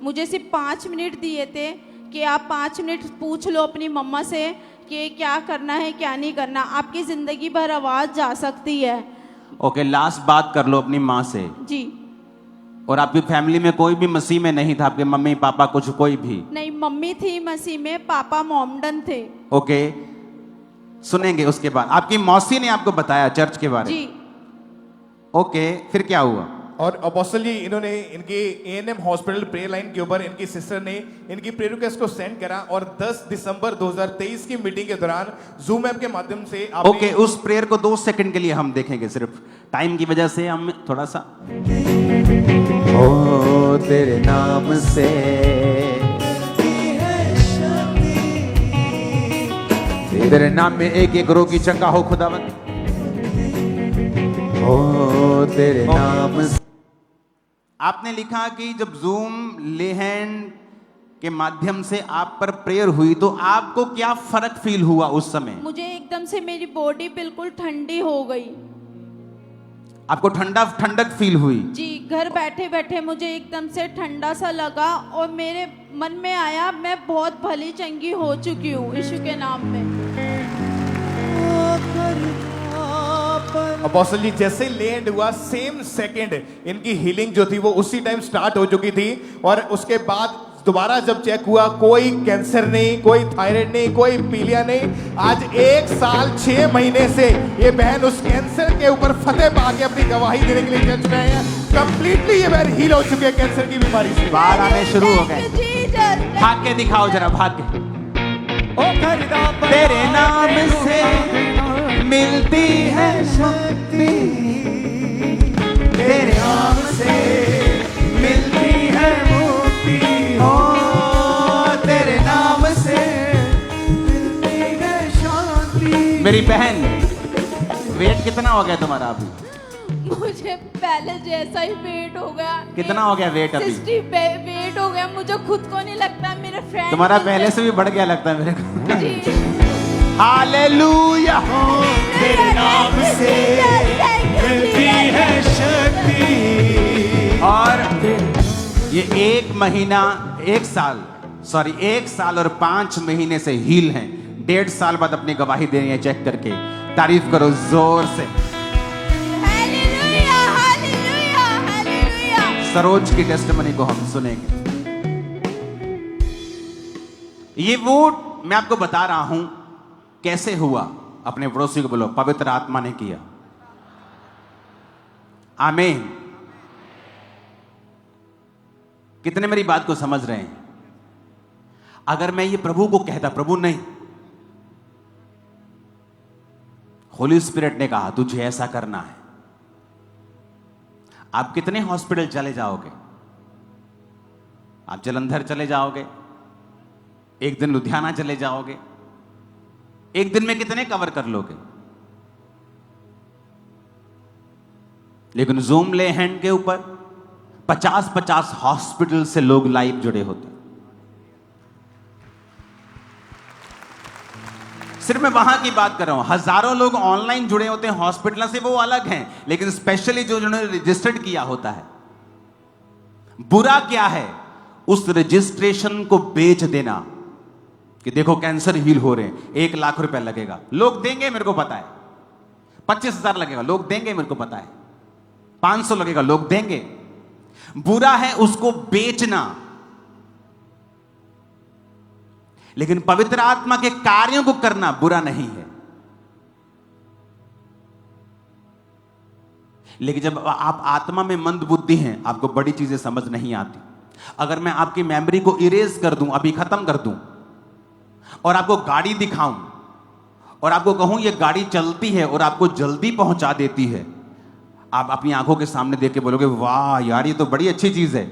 S4: मुझे सिर्फ 5 मिनट दिए थे कि आप 5 मिनट पूछ लो अपनी मम्मा से कि क्या करना है क्या नहीं करना, आपकी ज़िंदगी भर आवाज़ जा सकती है।
S1: ओके, लास्ट बात कर लो अपनी माँ से।
S4: जी।
S1: और आपकी फैमिली में कोई भी मसीह में नहीं था? आपके मम्मी पापा कुछ कोई भी?
S4: नहीं, मम्मी थी मसीह में, पापा मॉमडन थे।
S1: ओके, सुनेंगे उसके बाद। आपकी मौसी ने आपको बताया चर्च के बारे में?
S4: जी।
S1: ओके, फिर क्या हुआ?
S3: और अपोस्टल जी इन्होंने इनके एएनएम हॉस्पिटल प्रेयर लाइन के ऊपर इनकी सिस्टर ने इनकी प्रेयर रिक्वेस्ट को सेंड करा और 10 दिसंबर 2023 की मीटिंग के दौरान जूम ऐप के माध्यम से
S1: ओके, उस प्रेयर को 2 सेकंड के लिए हम देखेंगे, सिर्फ टाइम की वजह से हम थोड़ा सा। ओ तेरे नाम से तेरे नाम में एक रोगी चंगा हो खुदावंद। ओ तेरे नाम से। आपने लिखा कि जब जूम लेहन के माध्यम से आप पर प्रेयर हुई, तो आपको क्या फर्क फील हुआ उस समय?
S4: मुझे एकदम से मेरी बॉडी बिल्कुल ठंडी हो गई
S1: आपको ठंडक फील हुई?
S4: जी। घर बैठे बैठे मुझे एकदम से ठंडा सा लगा और मेरे मन में आया मैं बहुत भली चंगी हो चुकी हूँ यीशु के नाम में।
S3: अपोस्टल जी जैसे लैंड हुआ सेम सेकंड इनकी हीलिंग जो थी वो उसी टाइम स्टार्ट हो चुकी थी, और उसके बाद दोबारा जब चेक हुआ कोई कैंसर नहीं, कोई थायराइड नहीं, कोई पीलिया नहीं। आज 1 साल 6 महीने से ये बहन उस कैंसर के ऊपर फतेह पा के अपनी गवाही देने के लिए चल चुके हैं। कंप्लीटली ये बहन हील हो चुके हैं कैंसर की बीमारी से।
S1: बाहर आने शुरू हो गए।
S4: Thank you, Jesus.
S1: भाग के दिखाओ जरा, भाग के।
S2: ओ खरीदा
S1: तेरे नाम से मिलती है शक्ति, तेरे नाम से मिलती है मुक्ति, ओ तेरे नाम से मिलती है शांति। मेरी बहन, वेट कितना हो गया तुम्हारा अभी?
S4: मुझे पहले जैसा ही वेट हो गया।
S1: कितना हो गया वेट अभी?
S4: 60 वेट हो गया। मुझे खुद को नहीं लगता, मेरे फ्रेंड
S1: तुम्हारा पहले से भी बढ़ गया लगता है मेरे को।
S4: जी।
S1: हालेलुया।
S2: तेरे नाम से मिलती है शक्ति।
S1: और ये 1 साल और 5 महीने से हील हैं। 1.5 साल बाद अपनी गवाही देनी है चेक करके। तारीफ करो जोर से।
S4: Hallelujah, hallelujah, hallelujah.
S1: सरोज की टेस्टिमनी को हम सुनेंगे। ये वो मैं आपको बता रहा हूं कैसे हुआ। अपने पड़ोसी को बोलो, पवित्र आत्मा ने किया। आमीन। कितने मेरी बात को समझ रहे हैं? अगर मैं ये प्रभु को कहता, प्रभु नहीं, होली स्पिरिट ने कहा तुझे ऐसा करना है, आप कितने हॉस्पिटल चले जाओगे? आप जलंधर चले जाओगे, एक दिन लुधियाना चले जाओगे, एक दिन में कितने कवर कर लोगे? लेकिन जूम ले हैंड के ऊपर 50-50 हॉस्पिटल से लोग लाइव जुड़े होते। सिर्फ मैं वहां की बात कर रहा हूं। हजारों लोग ऑनलाइन जुड़े होते हैं हॉस्पिटल से, वो अलग हैं, लेकिन स्पेशली जो जिन्होंने रजिस्टर्ड किया होता है। बुरा क्या है? उस रजिस्ट्रेशन को बेच देना कि देखो कैंसर हील हो रहे हैं, 1 लाख रुपए लगेगा, लोग देंगे, मेरे को पता है। 25,000 लगेगा, लोग देंगे, मेरे को पता है। 500 लगेगा, लोग देंगे। बुरा है उसको बेचना। लेकिन पवित्र आत्मा के कार्यों को करना बुरा नहीं है। लेकिन जब आप आत्मा में मंद बुद्धि हैं, आपको बड़ी चीजें समझ नहीं आती। अगर मैं आपकी मेमोरी को इरेज कर दूं, अभी खत्म कर दूं, और आपको गाड़ी दिखाऊं और आपको कहूं ये गाड़ी चलती है और आपको जल्दी पहुंचा देती है, आप अपनी आंखों के सामने देख के बोलोगे वाह यार ये तो बड़ी अच्छी चीज है।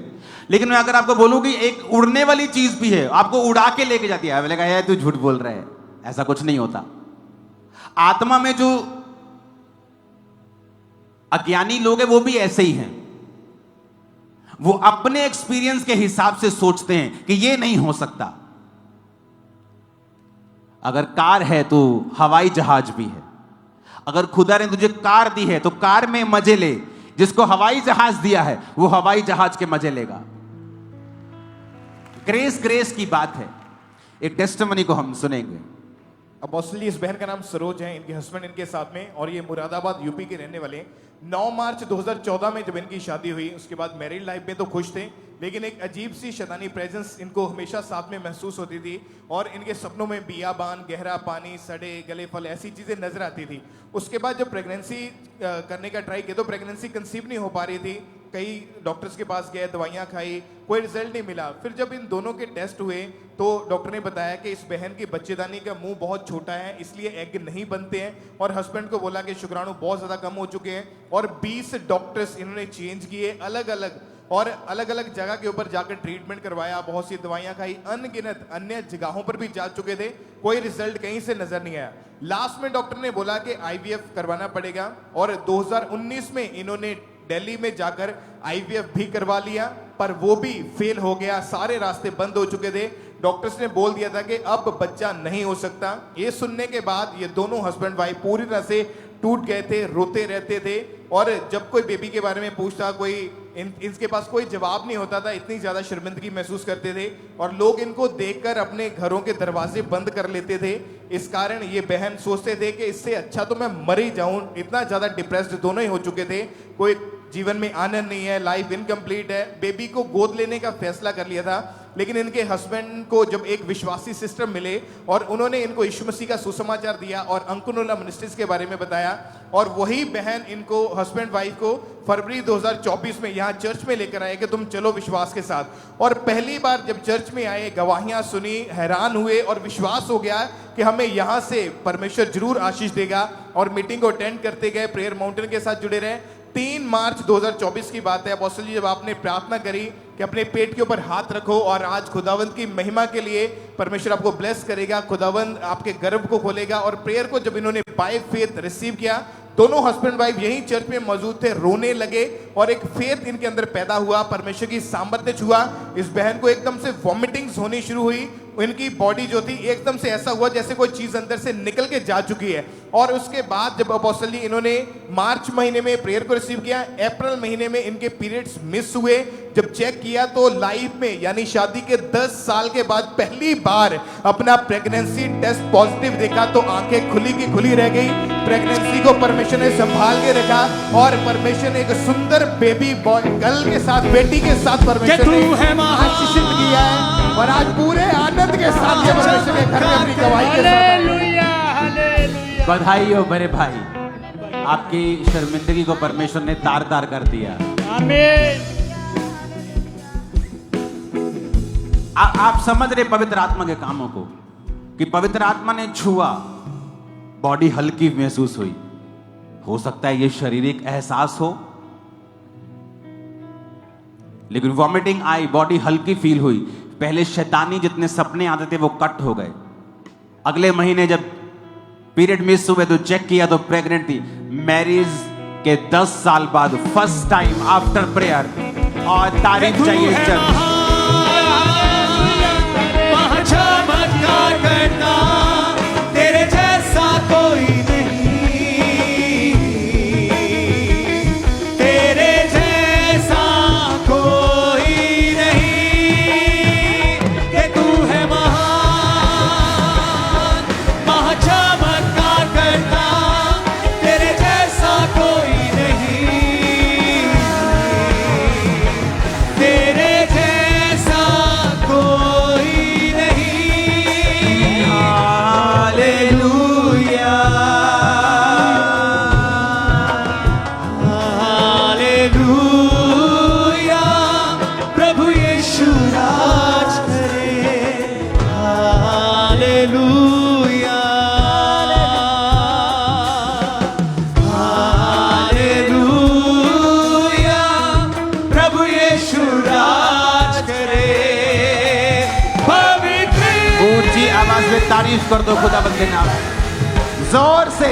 S1: लेकिन मैं अगर आपको बोलूंगी एक उड़ने वाली चीज भी है, आपको उड़ा के लेके जाती है, बोलेगा यार तू झूठ बोल रहा है, ऐसा कुछ नहीं होता। आत्मा में जो अज्ञानी लोग हैं वो भी ऐसे ही हैं। वो अपने एक्सपीरियंस के हिसाब से सोचते हैं कि ये नहीं हो सकता। अगर कार है तो हवाई जहाज भी है। अगर खुदा ने तुझे कार दी है तो कार में मजे ले। जिसको हवाई जहाज दिया है वो हवाई जहाज के मजे लेगा। ग्रेस की बात है। एक टेस्टिमनी को हम सुनेंगे।
S3: अपोस्टल जी, इस बहन का नाम सरोज है, इनके हस्बैंड इनके साथ में, और ये मुरादाबाद यूपी के रहने वाले हैं। 9 मार्च 2014 में जब इनकी शादी हुई, उसके बाद मैरिड लाइफ में तो खुश थे, लेकिन एक अजीब सी शैतानी प्रेजेंस इनको हमेशा साथ में महसूस होती थी, और इनके सपनों में बियाबान, गहरा पानी, सड़े गले फल, ऐसी चीजें नजर आती थी। उसके बाद जब प्रेगनेंसी करने का ट्राई किया तो प्रेगनेंसी कंसीव नहीं हो पा रही थी। कई डॉक्टर्स के पास गए, दवाइयां खाई, कोई रिजल्ट नहीं मिला। फिर जब इन दोनों के टेस्ट हुए तो डॉक्टर ने बताया कि इस बहन की बच्चेदानी का मुंह बहुत छोटा है, इसलिए एग नहीं बनते हैं, और हस्बैंड को बोला कि शुक्राणु बहुत ज्यादा कम हो चुके हैं। और 20 डॉक्टर्स इन्होंने चेंज किए, अलग अलग और अलग अलग जगह के ऊपर जाकर ट्रीटमेंट करवाया, बहुत सी दवाइयां खाई, अनगिनत अन्य जगहों पर भी जा चुके थे, कोई रिजल्ट कहीं से नजर नहीं आया। लास्ट में डॉक्टर ने बोला कि IVF करवाना पड़ेगा, और 2019 में इन्होंने दिल्ली में जाकर IVF भी करवा लिया। पर वो भी फेल हो गया, सारे रास्ते बंद हो चुके थे। डॉक्टर्स ने बोल दिया था कि अब बच्चा नहीं हो सकता। ये सुनने के बाद ये दोनों हस्बैंड वाइफ पूरी तरह से टूट गए थे, रोते रहते थे। और जब कोई बेबी के बारे में पूछता, कोई इनके पास कोई जवाब नहीं होता था, इतनी ज्यादा शर्मिंदगी महसूस करते थे। और लोग इनको देखकर अपने घरों के दरवाजे बंद कर लेते थे। इस कारण ये बहन सोचते थे कि इससे अच्छा तो मैं मर ही जाऊं। इतना ज्यादा डिप्रेस्ड दोनों ही हो चुके थे, कोई जीवन में आनंद नहीं है, लाइफ इनकम्प्लीट है। बेबी को गोद लेने का फैसला कर लिया था, लेकिन इनके हस्बैंड को जब एक विश्वासी सिस्टर मिले और उन्होंने इनको यीशु मसीह का सुसमाचार दिया और अंकुनुला मिनिस्ट्रीज के बारे में बताया, और वही बहन इनको हस्बैंड वाइफ को फरवरी 2024 में यहाँ चर्च में लेकर आए कि तुम चलो विश्वास के साथ। और पहली बार जब चर्च में आए, गवाहियां सुनी, हैरान हुए और विश्वास हो गया कि हमें यहाँ से परमेश्वर जरूर आशीष देगा। और मीटिंग को अटेंड करते गए, प्रेयर माउंटेन के साथ जुड़े रहे। 3 मार्च 2024 की बात है अपोस्टल जी, जब आपने प्रार्थना करी कि अपने पेट के ऊपर हाथ रखो और आज खुदावंद की महिमा के लिए परमेश्वर आपको ब्लेस करेगा, खुदावंद आपके गर्भ को खोलेगा। और प्रेयर को जब इन्होंने बाय फेथ रिसीव किया, दोनों हस्बैंड वाइफ यही चर्च में मौजूद थे, रोने लगे और एक फेथ इनके अंदर पैदा हुआ, परमेश्वर की सामर्थ्य छुआ। इस बहन को एकदम से वॉमिटिंग्स होनी शुरू हुई, इनकी बॉडी जो थी एकदम से ऐसा हुआ जैसे कोई चीज अंदर से निकल के जा चुकी है। और उसके बाद जब अपोस्टल जी इन्होंने मार्च महीने में प्रेयर को रिसीव किया, अप्रैल महीने में इनके पीरियड्स मिस हुए। जब चेक किया तो लाइफ में यानी शादी के 10 साल के बाद पहली बार अपना प्रेगनेंसी टेस्ट पॉजिटिव देखा, तो आंखें खुली की खुली रह गई। प्रेगनेंसी को परमेश्वर ने संभाल के रखा और परमेश्वर ने एक सुंदर बेबी बॉय गर्ल के साथ, बेटी के साथ परमेश्वर ने आशीषित किया है। और आज पूरे आनंद के साथ ये परमेश्वर के घर में अपनी गवाही के साथ
S1: बधाई हो मेरे भाई, आपकी शर्मिंदगी को परमेश्वर ने तार तार कर दिया।
S2: आमीन।
S1: आप समझ रहे पवित्र आत्मा के कामों को, कि पवित्र आत्मा ने छुआ, बॉडी हल्की महसूस हुई। हो सकता है ये शारीरिक एहसास हो, लेकिन वॉमिटिंग आई, बॉडी हल्की फील हुई। पहले शैतानी जितने सपने आते थे वो कट हो गए। अगले महीने जब पीरियड मिस हुए तो चेक किया तो प्रेग्नेंट थी। मैरिज के 10 साल बाद फर्स्ट टाइम आफ्टर प्रेयर, और तारीफ चाहिए चर्च।
S2: चमत्कार करना तेरे जैसा कोई नहीं, तेरे जैसा कोई नहीं, कि तू है महान, महाचमत्कार करना तेरे जैसा कोई नहीं, तेरे जैसा कोई
S1: तारीफ कर दो खुदावंद के नाम, जोर से,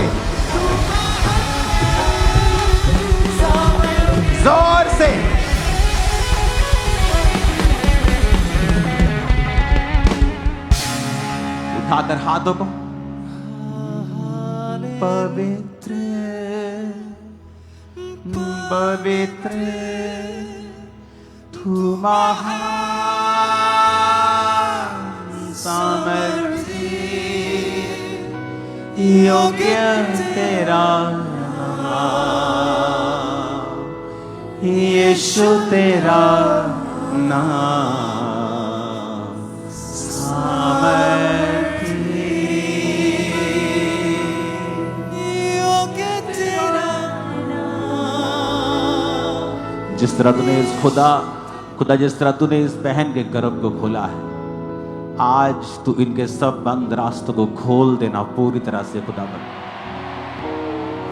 S1: जोर से। उठाकर हाथों को, पवित्र पवित्र तू महान, सामर्थ्य योग्य तेरा नाम, यीशु तेरा नाम, सामर्थ्य योग्य तेरा नाम। जिस तरह तूने इस खुदा जिस तरह तूने इस बहन के गर्भ को खोला है, आज तू इनके सब बंद रास्तों को खोल देना पूरी तरह से खुदावंद,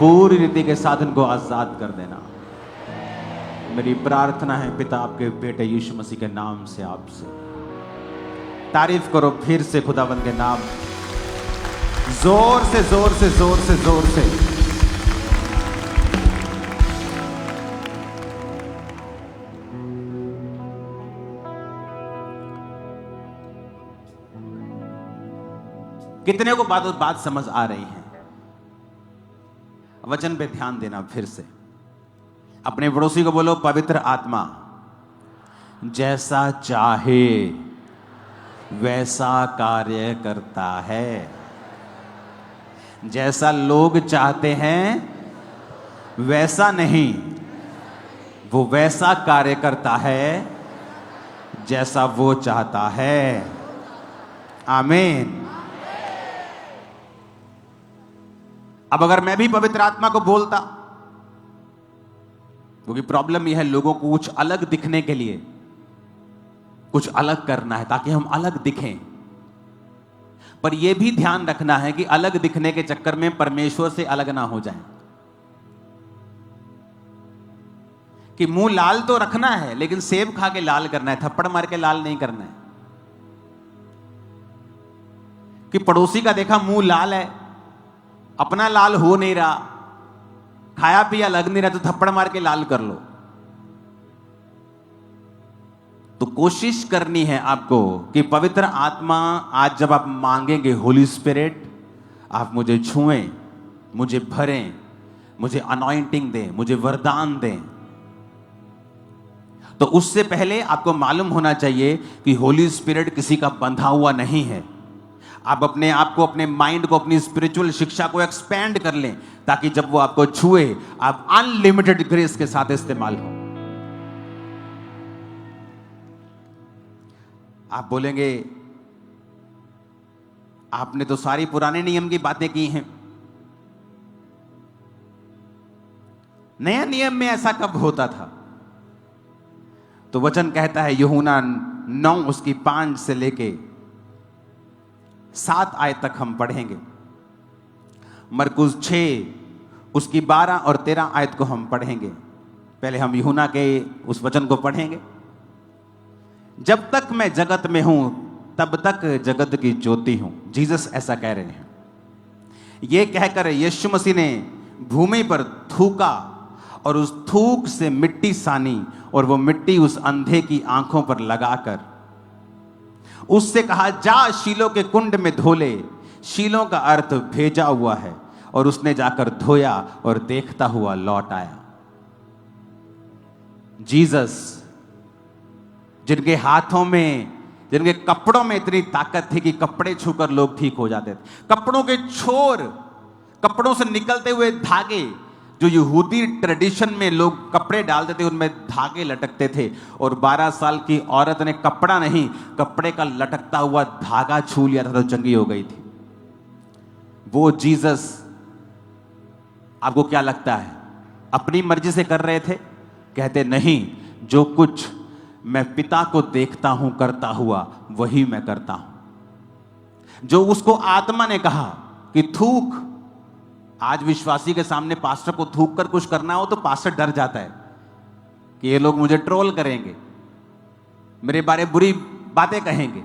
S1: पूरी रीति के साथ इनको आजाद कर देना। मेरी प्रार्थना है पिता, आपके बेटे यीशु मसीह के नाम से आपसे तारीफ करो फिर से खुदावंद के नाम, जोर से जोर से जोर से जोर से। कितने को बात समझ आ रही है? वचन पे ध्यान देना फिर से। अपने पड़ोसी को बोलो, पवित्र आत्मा जैसा चाहे वैसा कार्य करता है। जैसा लोग चाहते हैं वैसा नहीं, वो वैसा कार्य करता है जैसा वो चाहता है। आमीन। अब अगर मैं भी पवित्र आत्मा को बोलता, क्योंकि प्रॉब्लम यह है लोगों को कुछ अलग दिखने के लिए कुछ अलग करना है ताकि हम अलग दिखें, पर यह भी ध्यान रखना है कि अलग दिखने के चक्कर में परमेश्वर से अलग ना हो जाए। कि मुंह लाल तो रखना है लेकिन सेब खा के लाल करना है, थप्पड़ मार के लाल नहीं करना है। कि पड़ोसी का देखा मुंह लाल है, अपना लाल हो नहीं रहा, खाया पिया लग नहीं रहा, तो थप्पड़ मार के लाल कर लो। तो कोशिश करनी है आपको कि पवित्र आत्मा आज जब आप मांगेंगे, होली स्पिरिट आप मुझे छुएं, मुझे भरें, मुझे अनॉइंटिंग दें, मुझे वरदान दें, तो उससे पहले आपको मालूम होना चाहिए कि होली स्पिरिट किसी का बंधा हुआ नहीं है। आप अपने आप को, अपने माइंड को, अपनी स्पिरिचुअल शिक्षा को एक्सपैंड कर लें ताकि जब वो आपको छुए आप अनलिमिटेड ग्रेस के साथ इस्तेमाल हो। आप बोलेंगे आपने तो सारी पुराने नियम की बातें की हैं, नया नियम में ऐसा कब होता था? तो वचन कहता है, यूहन्ना 9 उसकी 5 से लेके 7 आयत तक हम पढ़ेंगे। मरकुस 6 उसकी 12 और 13 आयत को हम पढ़ेंगे। पहले हम यूहन्ना के उस वचन को पढ़ेंगे। जब तक मैं जगत में हूं तब तक जगत की ज्योति हूं। जीसस ऐसा कह रहे हैं। यह कहकर यीशु मसीह ने भूमि पर थूका और उस थूक से मिट्टी सानी और वो मिट्टी उस अंधे की आंखों पर लगाकर उससे कहा, जा शीलो के कुंड में धो ले। शीलो का अर्थ भेजा हुआ है। और उसने जाकर धोया और देखता हुआ लौट आया। जीसस, जिनके हाथों में, जिनके कपड़ों में इतनी ताकत थी कि कपड़े छूकर लोग ठीक हो जाते थे। कपड़ों के छोर, कपड़ों से निकलते हुए धागे, जो यहूदी ट्रेडिशन में लोग कपड़े डालते थे उनमें धागे लटकते थे, और 12 साल की औरत ने कपड़ा नहीं, कपड़े का लटकता हुआ धागा छू लिया था तो चंगी हो गई थी। वो जीसस, आपको क्या लगता है अपनी मर्जी से कर रहे थे? कहते नहीं, जो कुछ मैं पिता को देखता हूं करता हुआ वही मैं करता हूं। जो उसको आत्मा ने कहा कि थूक, आज विश्वासी के सामने पास्टर को थूक कर कुछ करना हो तो पास्टर डर जाता है कि ये लोग मुझे ट्रोल करेंगे, मेरे बारे बुरी बातें कहेंगे।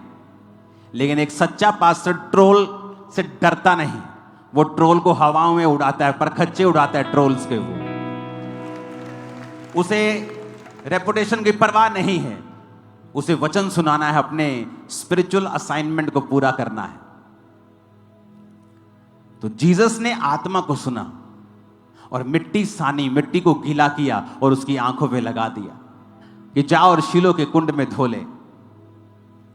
S1: लेकिन एक सच्चा पास्टर ट्रोल से डरता नहीं, वो ट्रोल को हवाओं में उड़ाता है, परखच्चे उड़ाता है ट्रोल्स के। वो उसे रेपुटेशन की परवाह नहीं है, उसे वचन सुनाना है, अपने स्पिरिचुअल असाइनमेंट को पूरा करना है। तो जीसस ने आत्मा को सुना और मिट्टी सानी, मिट्टी को गीला किया और उसकी आंखों पे लगा दिया कि जा और शीलो के कुंड में धो ले।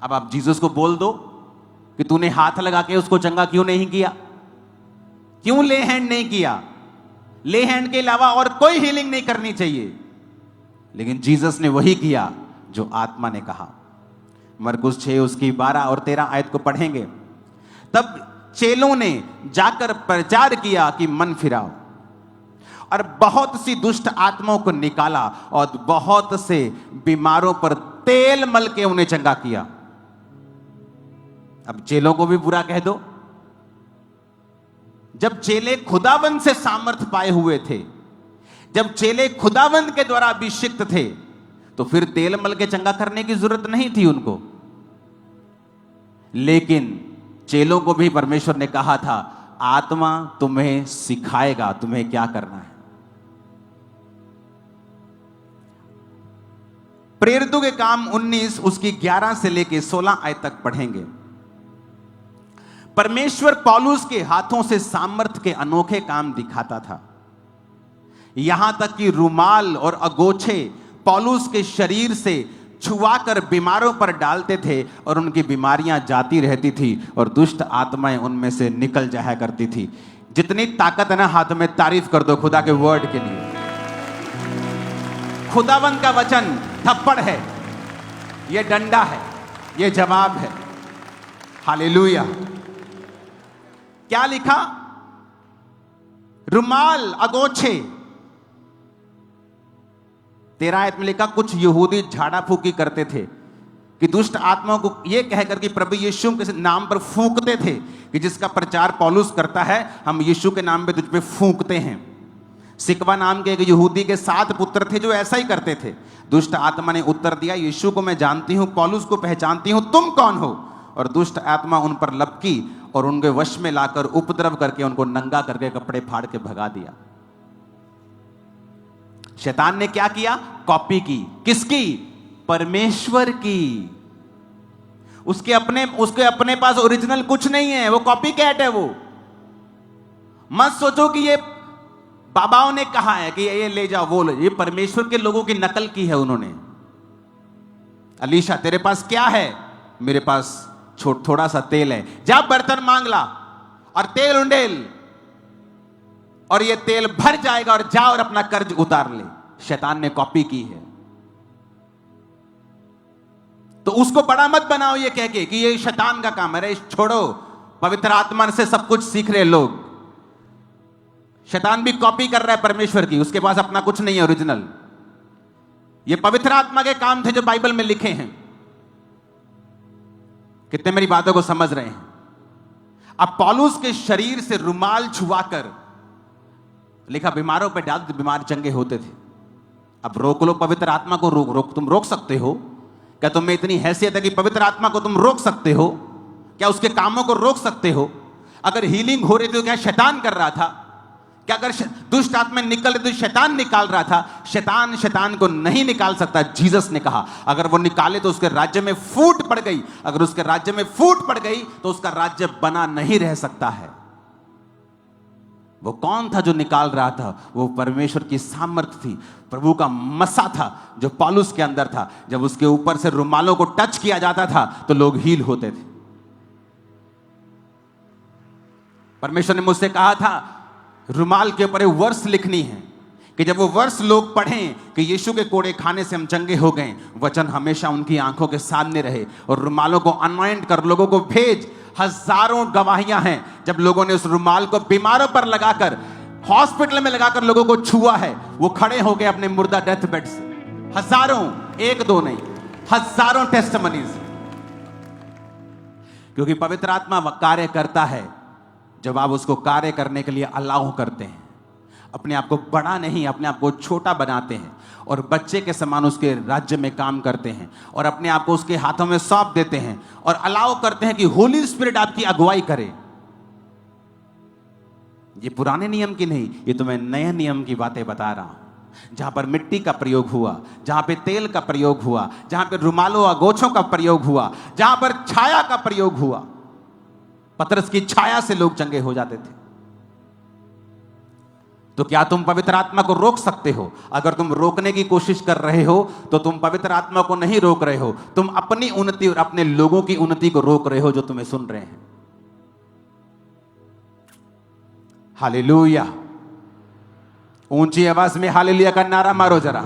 S1: अब आप जीसस को बोल दो कि तूने हाथ लगा के उसको चंगा क्यों नहीं किया, क्यों ले हैंड नहीं किया? ले हैंड के अलावा और कोई हीलिंग नहीं करनी चाहिए। लेकिन जीसस ने वही किया जो आत्मा ने कहा। मरकुस 6 उसकी 12 और 13 आयत को पढ़ेंगे। तब चेलों ने जाकर प्रचार किया कि मन फिराओ, और बहुत सी दुष्ट आत्माओं को निकाला और बहुत से बीमारों पर तेल मल के उन्हें चंगा किया। अब चेलों को भी बुरा कह दो। जब चेले खुदावंद से सामर्थ पाए हुए थे, जब चेले खुदावंद के द्वारा अभिषिक्त थे, तो फिर तेल मल के चंगा करने की जरूरत नहीं थी उनको। लेकिन चेलों को भी परमेश्वर ने कहा था, आत्मा तुम्हें सिखाएगा तुम्हें क्या करना है। प्रेरितों के काम 19 उसकी 11 से लेके 16 आयत तक पढ़ेंगे। परमेश्वर पौलुस के हाथों से सामर्थ के अनोखे काम दिखाता था। यहां तक कि रुमाल और अगोछे पौलुस के शरीर से छुआकर बीमारों पर डालते थे और उनकी बीमारियां जाती रहती थी और दुष्ट आत्माएं उनमें से निकल जाया करती थी। जितनी ताकत है ना हाथ में, तारीफ कर दो खुदा के वर्ड के लिए। खुदावंद का वचन थप्पड़ है, यह डंडा है, यह जवाब है। हालेलुया। क्या लिखा? रुमाल, अगोछे। 13 आयत में लिखा, कुछ यहूदी झाड़ा फूकी करते थे कि दुष्ट आत्माओं को यह कहकर कि प्रभु यीशु के नाम पर फूंकते थे कि जिसका प्रचार पौलुस करता है, हम यीशु के नाम पे तुझ पे फूंकते हैं। सिकवा नाम के एक यहूदी के 7 पुत्र थे जो ऐसा ही करते थे। दुष्ट आत्मा ने उत्तर दिया, यीशु को मैं जानती हूं, पौलुस को पहचानती हूं, तुम कौन हो? और दुष्ट आत्मा उन पर लपकी और उनके वश में लाकर उपद्रव करके उनको नंगा करके कपड़े फाड़ के भगा दिया। शैतान ने क्या किया? कॉपी की। किसकी? परमेश्वर की। उसके अपने पास ओरिजिनल कुछ नहीं है, वो कॉपी कैट है। वो मत सोचो कि ये बाबाओं ने कहा है कि ये ले जाओ, वो ले। ये परमेश्वर के लोगों की नकल की है उन्होंने। अलीशा तेरे पास क्या है? मेरे पास थोड़ा सा तेल है, जा बर्तन मांग ला और तेल उंडेल और ये तेल भर जाएगा और जा और अपना कर्ज उतार ले। शैतान ने कॉपी की है। तो उसको बड़ा मत बनाओ ये कह के कि ये शैतान का काम है। अरे छोड़ो, पवित्र आत्मा से सब कुछ सीख रहे लोग। शैतान भी कॉपी कर रहा है परमेश्वर की, उसके पास अपना कुछ नहीं है ओरिजिनल। ये पवित्र आत्मा के काम थे जो बाइबल में लिखे हैं। कितने मेरी बातों को समझ रहे हैं? अब पौलुस के शरीर से रुमाल छुआकर लिखा, बीमारों पर डाल तो बीमार चंगे होते थे। अब रोक लो पवित्र आत्मा को, रोक तुम रोक सकते हो क्या? तुम में इतनी हैसियत है कि पवित्र आत्मा को तुम रोक सकते हो क्या? उसके कामों को रोक सकते हो? अगर हीलिंग हो रही थी तो क्या शैतान कर रहा था? क्या अगर दुष्ट आत्मा निकल रही तो शैतान निकाल रहा था? शैतान को नहीं निकाल सकता। जीसस ने कहा अगर वो निकाले तो उसके राज्य में फूट पड़ गई। अगर उसके राज्य में फूट पड़ गई तो उसका राज्य बना नहीं रह सकता है। वो कौन था जो निकाल रहा था? वो परमेश्वर की सामर्थ थी, प्रभु का मसा था जो पौलुस के अंदर था। जब उसके ऊपर से रुमालों को टच किया जाता था तो लोग हील होते थे। परमेश्वर ने मुझसे कहा था रुमाल के ऊपर वर्ष लिखनी है कि जब वो वर्ष लोग पढ़ें कि यीशु के कोड़े खाने से हम चंगे हो गए, वचन हमेशा उनकी आंखों के सामने रहे। और रुमालों को अनॉइंट कर लोगों को भेज। हजारों गवाहियां हैं जब लोगों ने उस रुमाल को बीमारों पर लगाकर, हॉस्पिटल में लगाकर लोगों को छुआ है, वो खड़े हो गए अपने मुर्दा डेथ बेड से। हजारों, एक दो नहीं, हजारों टेस्टिमनीज। क्योंकि पवित्र आत्मा कार्य करता है जब आप उसको कार्य करने के लिए अलाउ करते हैं। अपने आप को बड़ा नहीं, अपने आप को छोटा बनाते हैं और बच्चे के समान उसके राज्य में काम करते हैं और अपने आप को उसके हाथों में सौंप देते हैं और अलाउ करते हैं कि होली स्पिरिट आपकी अगुवाई करे। ये पुराने नियम की नहीं, ये तो मैं नए नियम की बातें बता रहा हूं। जहां पर मिट्टी का प्रयोग हुआ, जहां पे तेल का प्रयोग हुआ, जहां पे रुमालों अगोछों का प्रयोग हुआ, जहां पर छाया का प्रयोग हुआ, पतरस की छाया से लोग चंगे हो जाते थे। तो क्या तुम पवित्र आत्मा को रोक सकते हो? अगर तुम रोकने की कोशिश कर रहे हो तो तुम पवित्र आत्मा को नहीं रोक रहे हो, तुम अपनी उन्नति और अपने लोगों की उन्नति को रोक रहे हो जो तुम्हें सुन रहे हैं। हालेलुया। ऊंची आवाज में हालेलुया का नारा मारो जरा।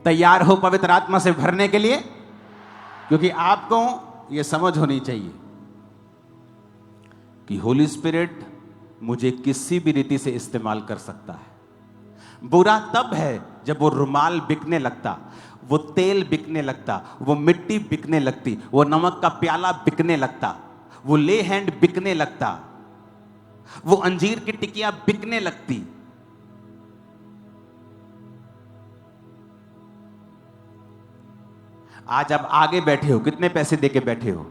S1: तैयार हो पवित्र आत्मा से भरने के लिए? क्योंकि आपको यह समझ होनी चाहिए कि होली स्पिरिट मुझे किसी भी रीति से इस्तेमाल कर सकता है। बुरा तब है जब वो रुमाल बिकने लगता, वो तेल बिकने लगता, वो मिट्टी बिकने लगती, वो नमक का प्याला बिकने लगता, वो ले हैंड बिकने लगता, वो अंजीर की टिकिया बिकने लगती। आज आप आगे बैठे हो, कितने पैसे देके बैठे हो?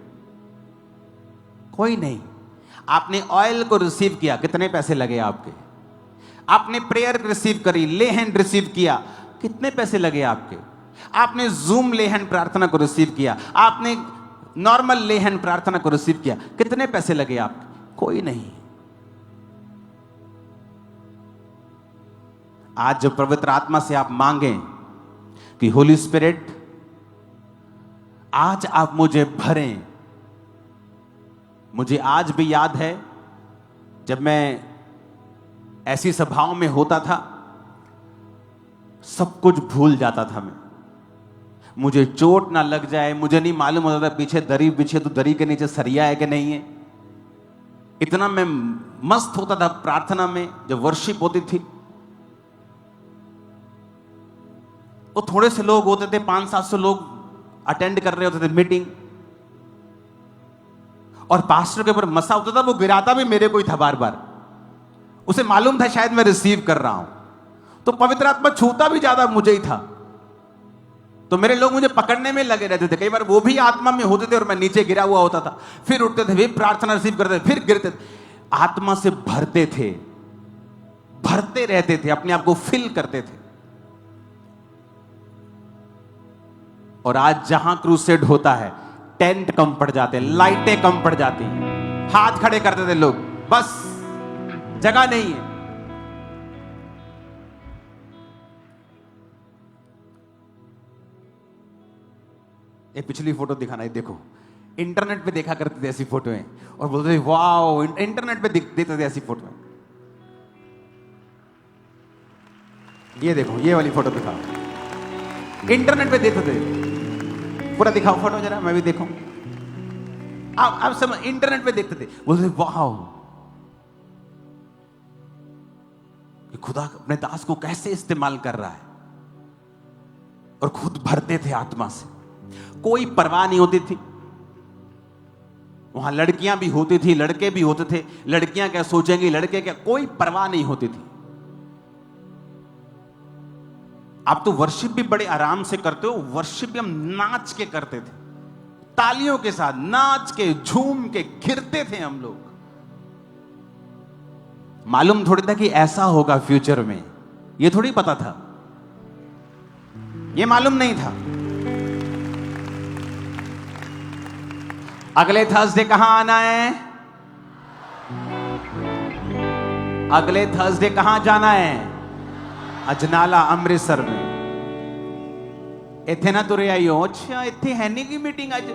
S1: कोई नहीं। आपने ऑयल को रिसीव किया, कितने पैसे लगे आपके? आपने प्रेयर रिसीव करी, ले हैंड रिसीव किया, कितने पैसे लगे आपके? आपने जूम ले हैंड प्रार्थना को रिसीव किया, आपने नॉर्मल ले हैंड प्रार्थना को रिसीव किया, कितने पैसे लगे आपके? कोई नहीं। आज जो पवित्र आत्मा से आप मांगें कि होली स्पिरिट आज आप मुझे भरें। मुझे आज भी याद है जब मैं ऐसी सभाओं में होता था, सब कुछ भूल जाता था मैं। मुझे चोट ना लग जाए, मुझे नहीं मालूम होता था पीछे दरी बिछे तो दरी के नीचे सरिया है कि नहीं है। इतना मैं मस्त होता था प्रार्थना में जब वर्शिप होती थी। वो थोड़े से लोग होते थे, 500-700 लोग अटेंड कर रहे होते थे मीटिंग, और पास्टर के ऊपर मसा होता था, वो गिराता भी मेरे को ही था बार बार। उसे मालूम था शायद मैं रिसीव कर रहा हूं, तो पवित्र आत्मा छूता भी ज्यादा मुझे ही था। तो मेरे लोग मुझे पकड़ने में लगे रहते थे। कई बार वो भी आत्मा में होते थे और मैं नीचे गिरा हुआ होता था, फिर उठते थे, फिर प्रार्थना रिसीव करते थे, फिर गिरते थे। आत्मा से भरते थे, भरते रहते थे, अपने आप को फिल करते थे। और आज जहां क्रूसेड होता है, टेंट कम पड़ जाते हैं, लाइटें कम पड़ जाती हैं, हाथ खड़े करते थे लोग, बस जगह नहीं है। ये पिछली फोटो दिखाना है, देखो इंटरनेट पे देखा करते थे ऐसी फोटोएं और बोलते थे वाओ, इंटरनेट पे देते थे ऐसी फोटोएं। ये देखो, ये वाली फोटो दिखाओ, इंटरनेट पे देते थे। पूरा दिखाओ फोटो जरा, मैं भी देखूं। आप सब इंटरनेट पे देखते थे, बोलते थे वाओ, खुदा अपने दास को कैसे इस्तेमाल कर रहा है। और खुद भरते थे आत्मा से, कोई परवाह नहीं होती थी। वहां लड़कियां भी होती थी, लड़के भी होते थे, लड़कियां क्या सोचेंगी, लड़के क्या, कोई परवाह नहीं होती थी। आप तो वर्शिप भी बड़े आराम से करते हो, वर्शिप भी हम नाच के करते थे, तालियों के साथ नाच के, झूम के, घिरते थे हम लोग। मालूम थोड़ी था कि ऐसा होगा फ्यूचर में, ये थोड़ी पता था, ये मालूम नहीं था। अगले थर्सडे कहां आना है? अगले थर्सडे कहां जाना है? अजनाला अमृतसर में। इथे ना तुरे आइयो, अच्छा इथे है नहीं की मीटिंग आज।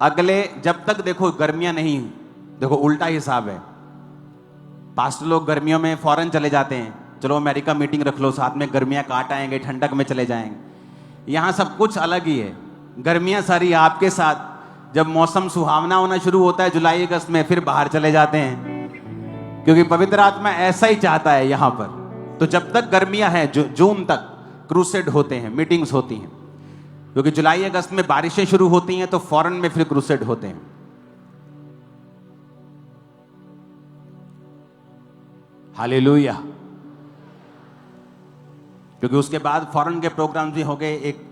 S1: अगले, जब तक देखो गर्मियां नहीं, देखो उल्टा हिसाब है। पास्टर लोग गर्मियों में फॉरेन चले जाते हैं, चलो अमेरिका मीटिंग रख लो, साथ में गर्मियां काट आएंगे, ठंडक में चले जाएंगे। यहां सब कुछ अलग ही है, गर्मियां सारी आपके साथ। जब मौसम सुहावना होना शुरू होता है जुलाई अगस्त में, फिर बाहर चले जाते हैं, क्योंकि पवित्र आत्मा ऐसा ही चाहता है यहां पर। तो जब तक गर्मियां हैं, जून तक क्रूसेड होते हैं, मीटिंग्स होती हैं, क्योंकि जुलाई अगस्त में बारिशें शुरू होती हैं, तो फॉरेन में फिर क्रूसेड होते हैं। हालेलुया। क्योंकि उसके बाद फॉरेन के प्रोग्राम भी हो गए। एक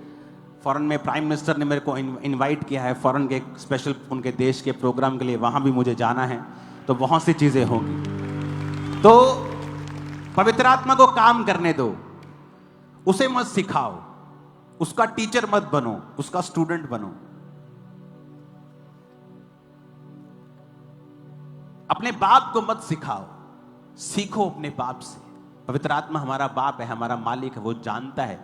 S1: फॉरेन में प्राइम मिनिस्टर ने मेरे को इनवाइट किया है फॉरेन के स्पेशल उनके देश के प्रोग्राम के लिए, वहां भी मुझे जाना है। तो बहुत सी चीजें होंगी। तो पवित्र आत्मा को काम करने दो, उसे मत सिखाओ, उसका टीचर मत बनो, उसका स्टूडेंट बनो। अपने बाप को मत सिखाओ, सीखो अपने बाप से। पवित्र आत्मा हमारा बाप है, हमारा मालिक है, वो जानता है,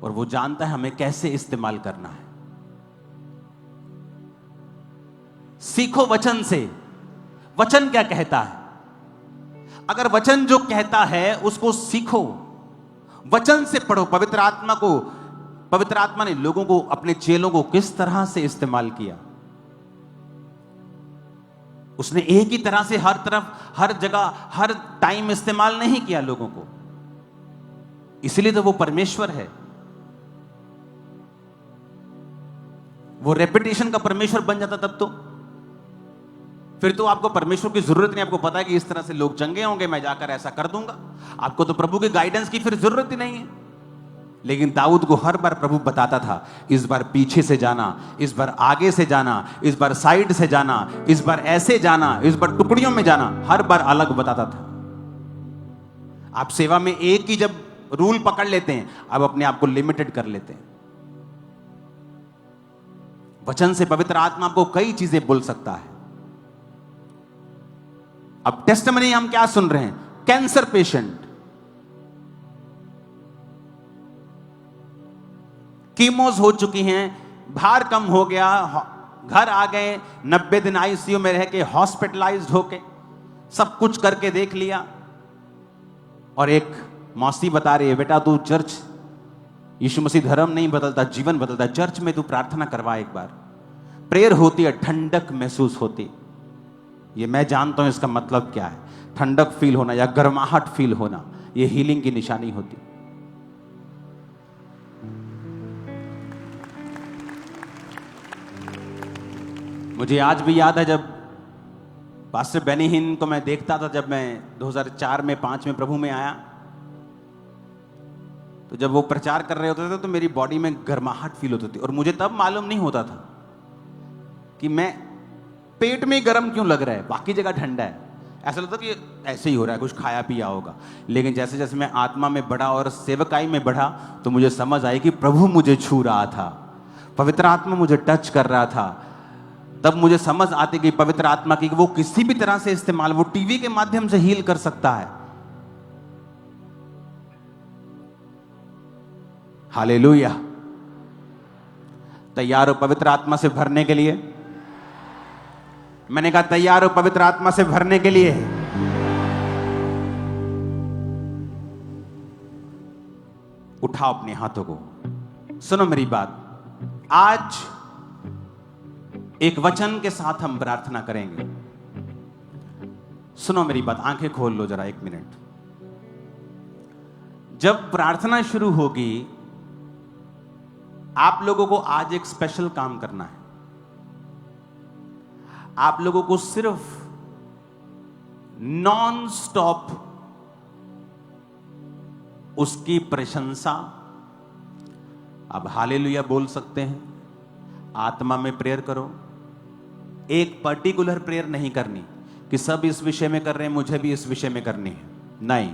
S1: और वो जानता है हमें कैसे इस्तेमाल करना है। सीखो वचन से, वचन क्या कहता है। अगर वचन जो कहता है उसको सीखो, वचन से पढ़ो। पवित्र आत्मा ने लोगों को, अपने चेलों को किस तरह से इस्तेमाल किया। उसने एक ही तरह से हर तरफ, हर जगह, हर टाइम इस्तेमाल नहीं किया लोगों को, इसलिए तो वो परमेश्वर है। वो रेपिटेशन का परमेश्वर बन जाता तब तो फिर तो आपको परमेश्वर की जरूरत नहीं। आपको पता है कि इस तरह से लोग चंगे होंगे, मैं जाकर ऐसा कर दूंगा। आपको तो प्रभु के गाइडेंस की फिर जरूरत ही नहीं है। लेकिन दाऊद को हर बार प्रभु बताता था, इस बार पीछे से जाना, इस बार आगे से जाना, इस बार साइड से जाना, इस बार ऐसे जाना, इस बार टुकड़ियों में जाना, हर बार अलग बताता था। आप सेवा में एक ही जब रूल पकड़ लेते हैं, अब अपने आप को लिमिटेड कर लेते हैं। वचन से पवित्र आत्मा आपको कई चीजें बोल सकता है। अब टेस्टिमनी हम क्या सुन रहे हैं? कैंसर पेशेंट, कीमोज हो चुकी हैं, भार कम हो गया, घर आ गए, 90 दिन आईसीयू में रह के हॉस्पिटलाइज्ड होके सब कुछ करके देख लिया, और एक मौसी बता रही है, बेटा तू चर्च, यीशु मसीह धर्म नहीं बदलता, जीवन बदलता, चर्च में तू प्रार्थना करवा एक बार। प्रेयर होती है, ठंडक महसूस होती। ये मैं जानता हूं इसका मतलब क्या है। ठंडक फील होना या गर्माहट फील होना, ये हीलिंग की निशानी होती। मुझे आज भी याद है जब पास्टर बेनी हिन को मैं देखता था, जब मैं 2004 में 5 में प्रभु में आया, तो जब वो प्रचार कर रहे होते थे तो मेरी बॉडी में गर्माहट फील होती थी, और मुझे तब मालूम नहीं होता था कि मैं पेट में गर्म क्यों लग रहा है, बाकी जगह ठंडा है। ऐसा लगता कि ऐसे ही हो रहा है, कुछ खाया पिया होगा। लेकिन जैसे जैसे मैं आत्मा में बढ़ा और सेवकाई में बढ़ा, तो मुझे समझ आई कि प्रभु मुझे छू रहा था, पवित्र आत्मा मुझे टच कर रहा था। तब मुझे समझ आती कि पवित्र आत्मा की वो किसी भी तरह से इस्तेमाल, वो टीवी के माध्यम से हील कर सकता है। हालेलुया। तैयार हो पवित्र आत्मा से भरने के लिए? मैंने कहा तैयार हो पवित्र आत्मा से भरने के लिए? उठाओ अपने हाथों को, सुनो मेरी बात। आज एक वचन के साथ हम प्रार्थना करेंगे। सुनो मेरी बात, आंखें खोल लो जरा 1 मिनट। जब प्रार्थना शुरू होगी, आप लोगों को आज एक स्पेशल काम करना है। आप लोगों को सिर्फ नॉन स्टॉप उसकी प्रशंसा, आप हालेलुया बोल सकते हैं, आत्मा में प्रेयर करो। एक पर्टिकुलर प्रेयर नहीं करनी कि सब इस विषय में कर रहे हैं, मुझे भी इस विषय में करनी है, नहीं।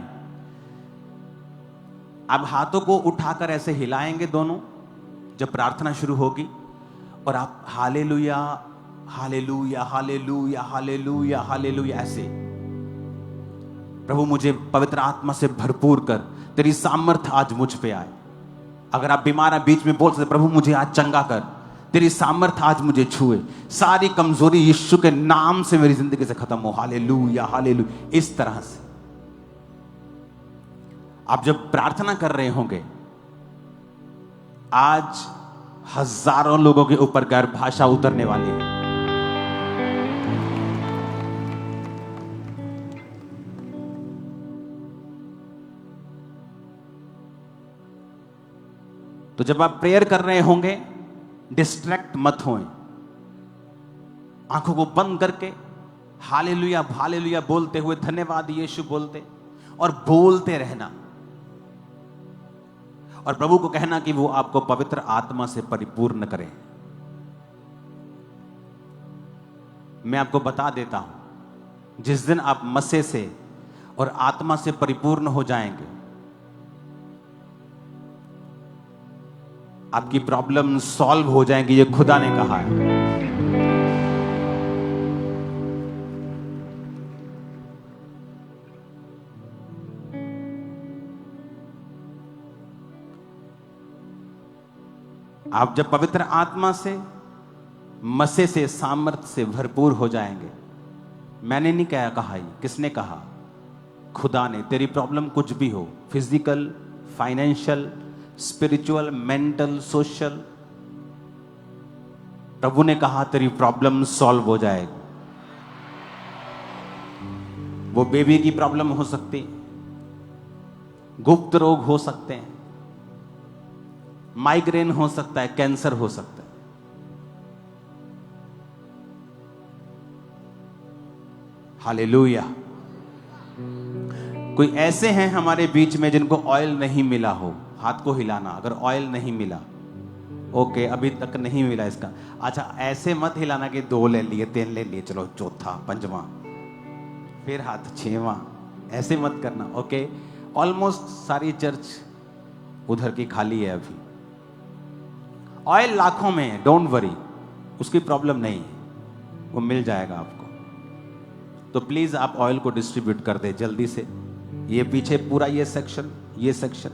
S1: आप हाथों को उठाकर ऐसे हिलाएंगे दोनों जब प्रार्थना शुरू होगी, और आप hallelujah hallelujah hallelujah hallelujah hallelujah ऐसे, प्रभु मुझे पवित्र आत्मा से भरपूर कर, तेरी सामर्थ आज मुझ पे आए। अगर आप बीमार हैं, बीच में बोल सकते, प्रभु मुझे आज चंगा कर, तेरी सामर्थ आज मुझे छुए, सारी कमजोरी यीशु के नाम से मेरी जिंदगी से खत्म हो। Hallelujah hallelujah. इस तरह से आप जब प्रार्थना कर रहे होंगे, आज हजारों लोगों के ऊपर गैर भाषा उतरने वाली है। तो जब आप प्रेयर कर रहे होंगे, डिस्ट्रैक्ट मत होएं। आंखों को बंद करके हालेलुया हालेलुया बोलते हुए, धन्यवाद यीशु बोलते और बोलते रहना, और प्रभु को कहना कि वो आपको पवित्र आत्मा से परिपूर्ण करे। मैं आपको बता देता हूं, जिस दिन आप मसीह से और आत्मा से परिपूर्ण हो जाएंगे, आपकी प्रॉब्लम सॉल्व हो जाएंगी। ये खुदा ने कहा है। आप जब पवित्र आत्मा से, मसीह से, सामर्थ से भरपूर हो जाएंगे, मैंने नहीं कहा ये, किसने कहा? खुदा ने। तेरी प्रॉब्लम कुछ भी हो, physical, financial, spiritual, mental, social, प्रभु ने कहा तेरी प्रॉब्लम सॉल्व हो जाएगी। वो बेबी की प्रॉब्लम हो सकती, गुप्त रोग हो सकते हैं, माइग्रेन हो सकता है, कैंसर हो सकता है। हालेलुया। कोई ऐसे हैं हमारे बीच में जिनको ऑयल नहीं मिला हो, हाथ को हिलाना अगर ऑयल नहीं मिला। ओके, अभी तक नहीं मिला इसका। अच्छा, ऐसे मत हिलाना कि 2 ले लिए, 3 ले लिए, चलो चौथा, 5वां, फिर हाथ 6वां, ऐसे मत करना। ओके, ऑलमोस्ट सारी चर्च उधर की खाली है अभी। ऑयल लाखों में है, डोंट वरी, उसकी प्रॉब्लम नहीं है, वो मिल जाएगा आपको। तो प्लीज आप ऑयल को डिस्ट्रीब्यूट कर दे जल्दी से। ये पीछे पूरा ये सेक्शन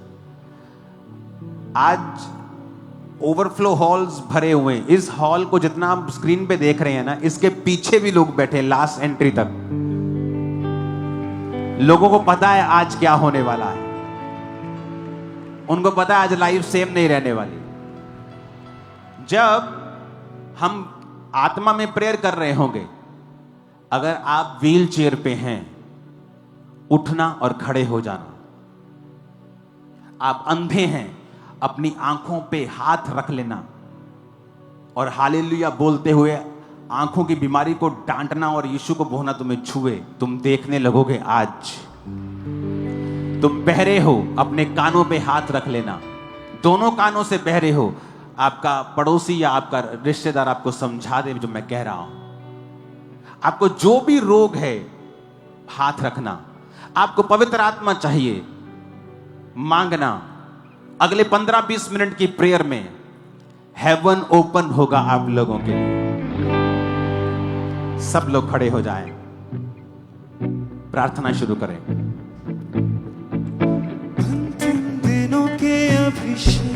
S1: आज ओवरफ्लो हॉल्स भरे हुए हैं। इस हॉल को जितना आप स्क्रीन पे देख रहे हैं ना, इसके पीछे भी लोग बैठे हैं लास्ट एंट्री तक। लोगों को पता है आज क्या होने वाला है, उनको पता है आज लाइफ सेम नहीं रहने वाली। जब हम आत्मा में प्रेयर कर रहे होंगे, अगर आप व्हील चेयर पे हैं, उठना और खड़े हो जाना। आप अंधे हैं, अपनी आंखों पे हाथ रख लेना और हालेलुया बोलते हुए आंखों की बीमारी को डांटना और यीशु को बोलना तुम्हें छुए। तुम देखने लगोगे आज। तुम बहरे हो, अपने कानों पे हाथ रख लेना, दोनों कानों से बहरे हो। आपका पड़ोसी या आपका रिश्तेदार आपको समझा दे जो मैं कह रहा हूं। आपको जो भी रोग है, हाथ रखना। आपको पवित्र आत्मा चाहिए, मांगना। अगले 15-20 मिनट की प्रेयर में हेवन ओपन होगा आप लोगों के लिए। सब लोग खड़े हो जाएं, प्रार्थना शुरू करें।
S2: अंतिम दिनों के अभिषेक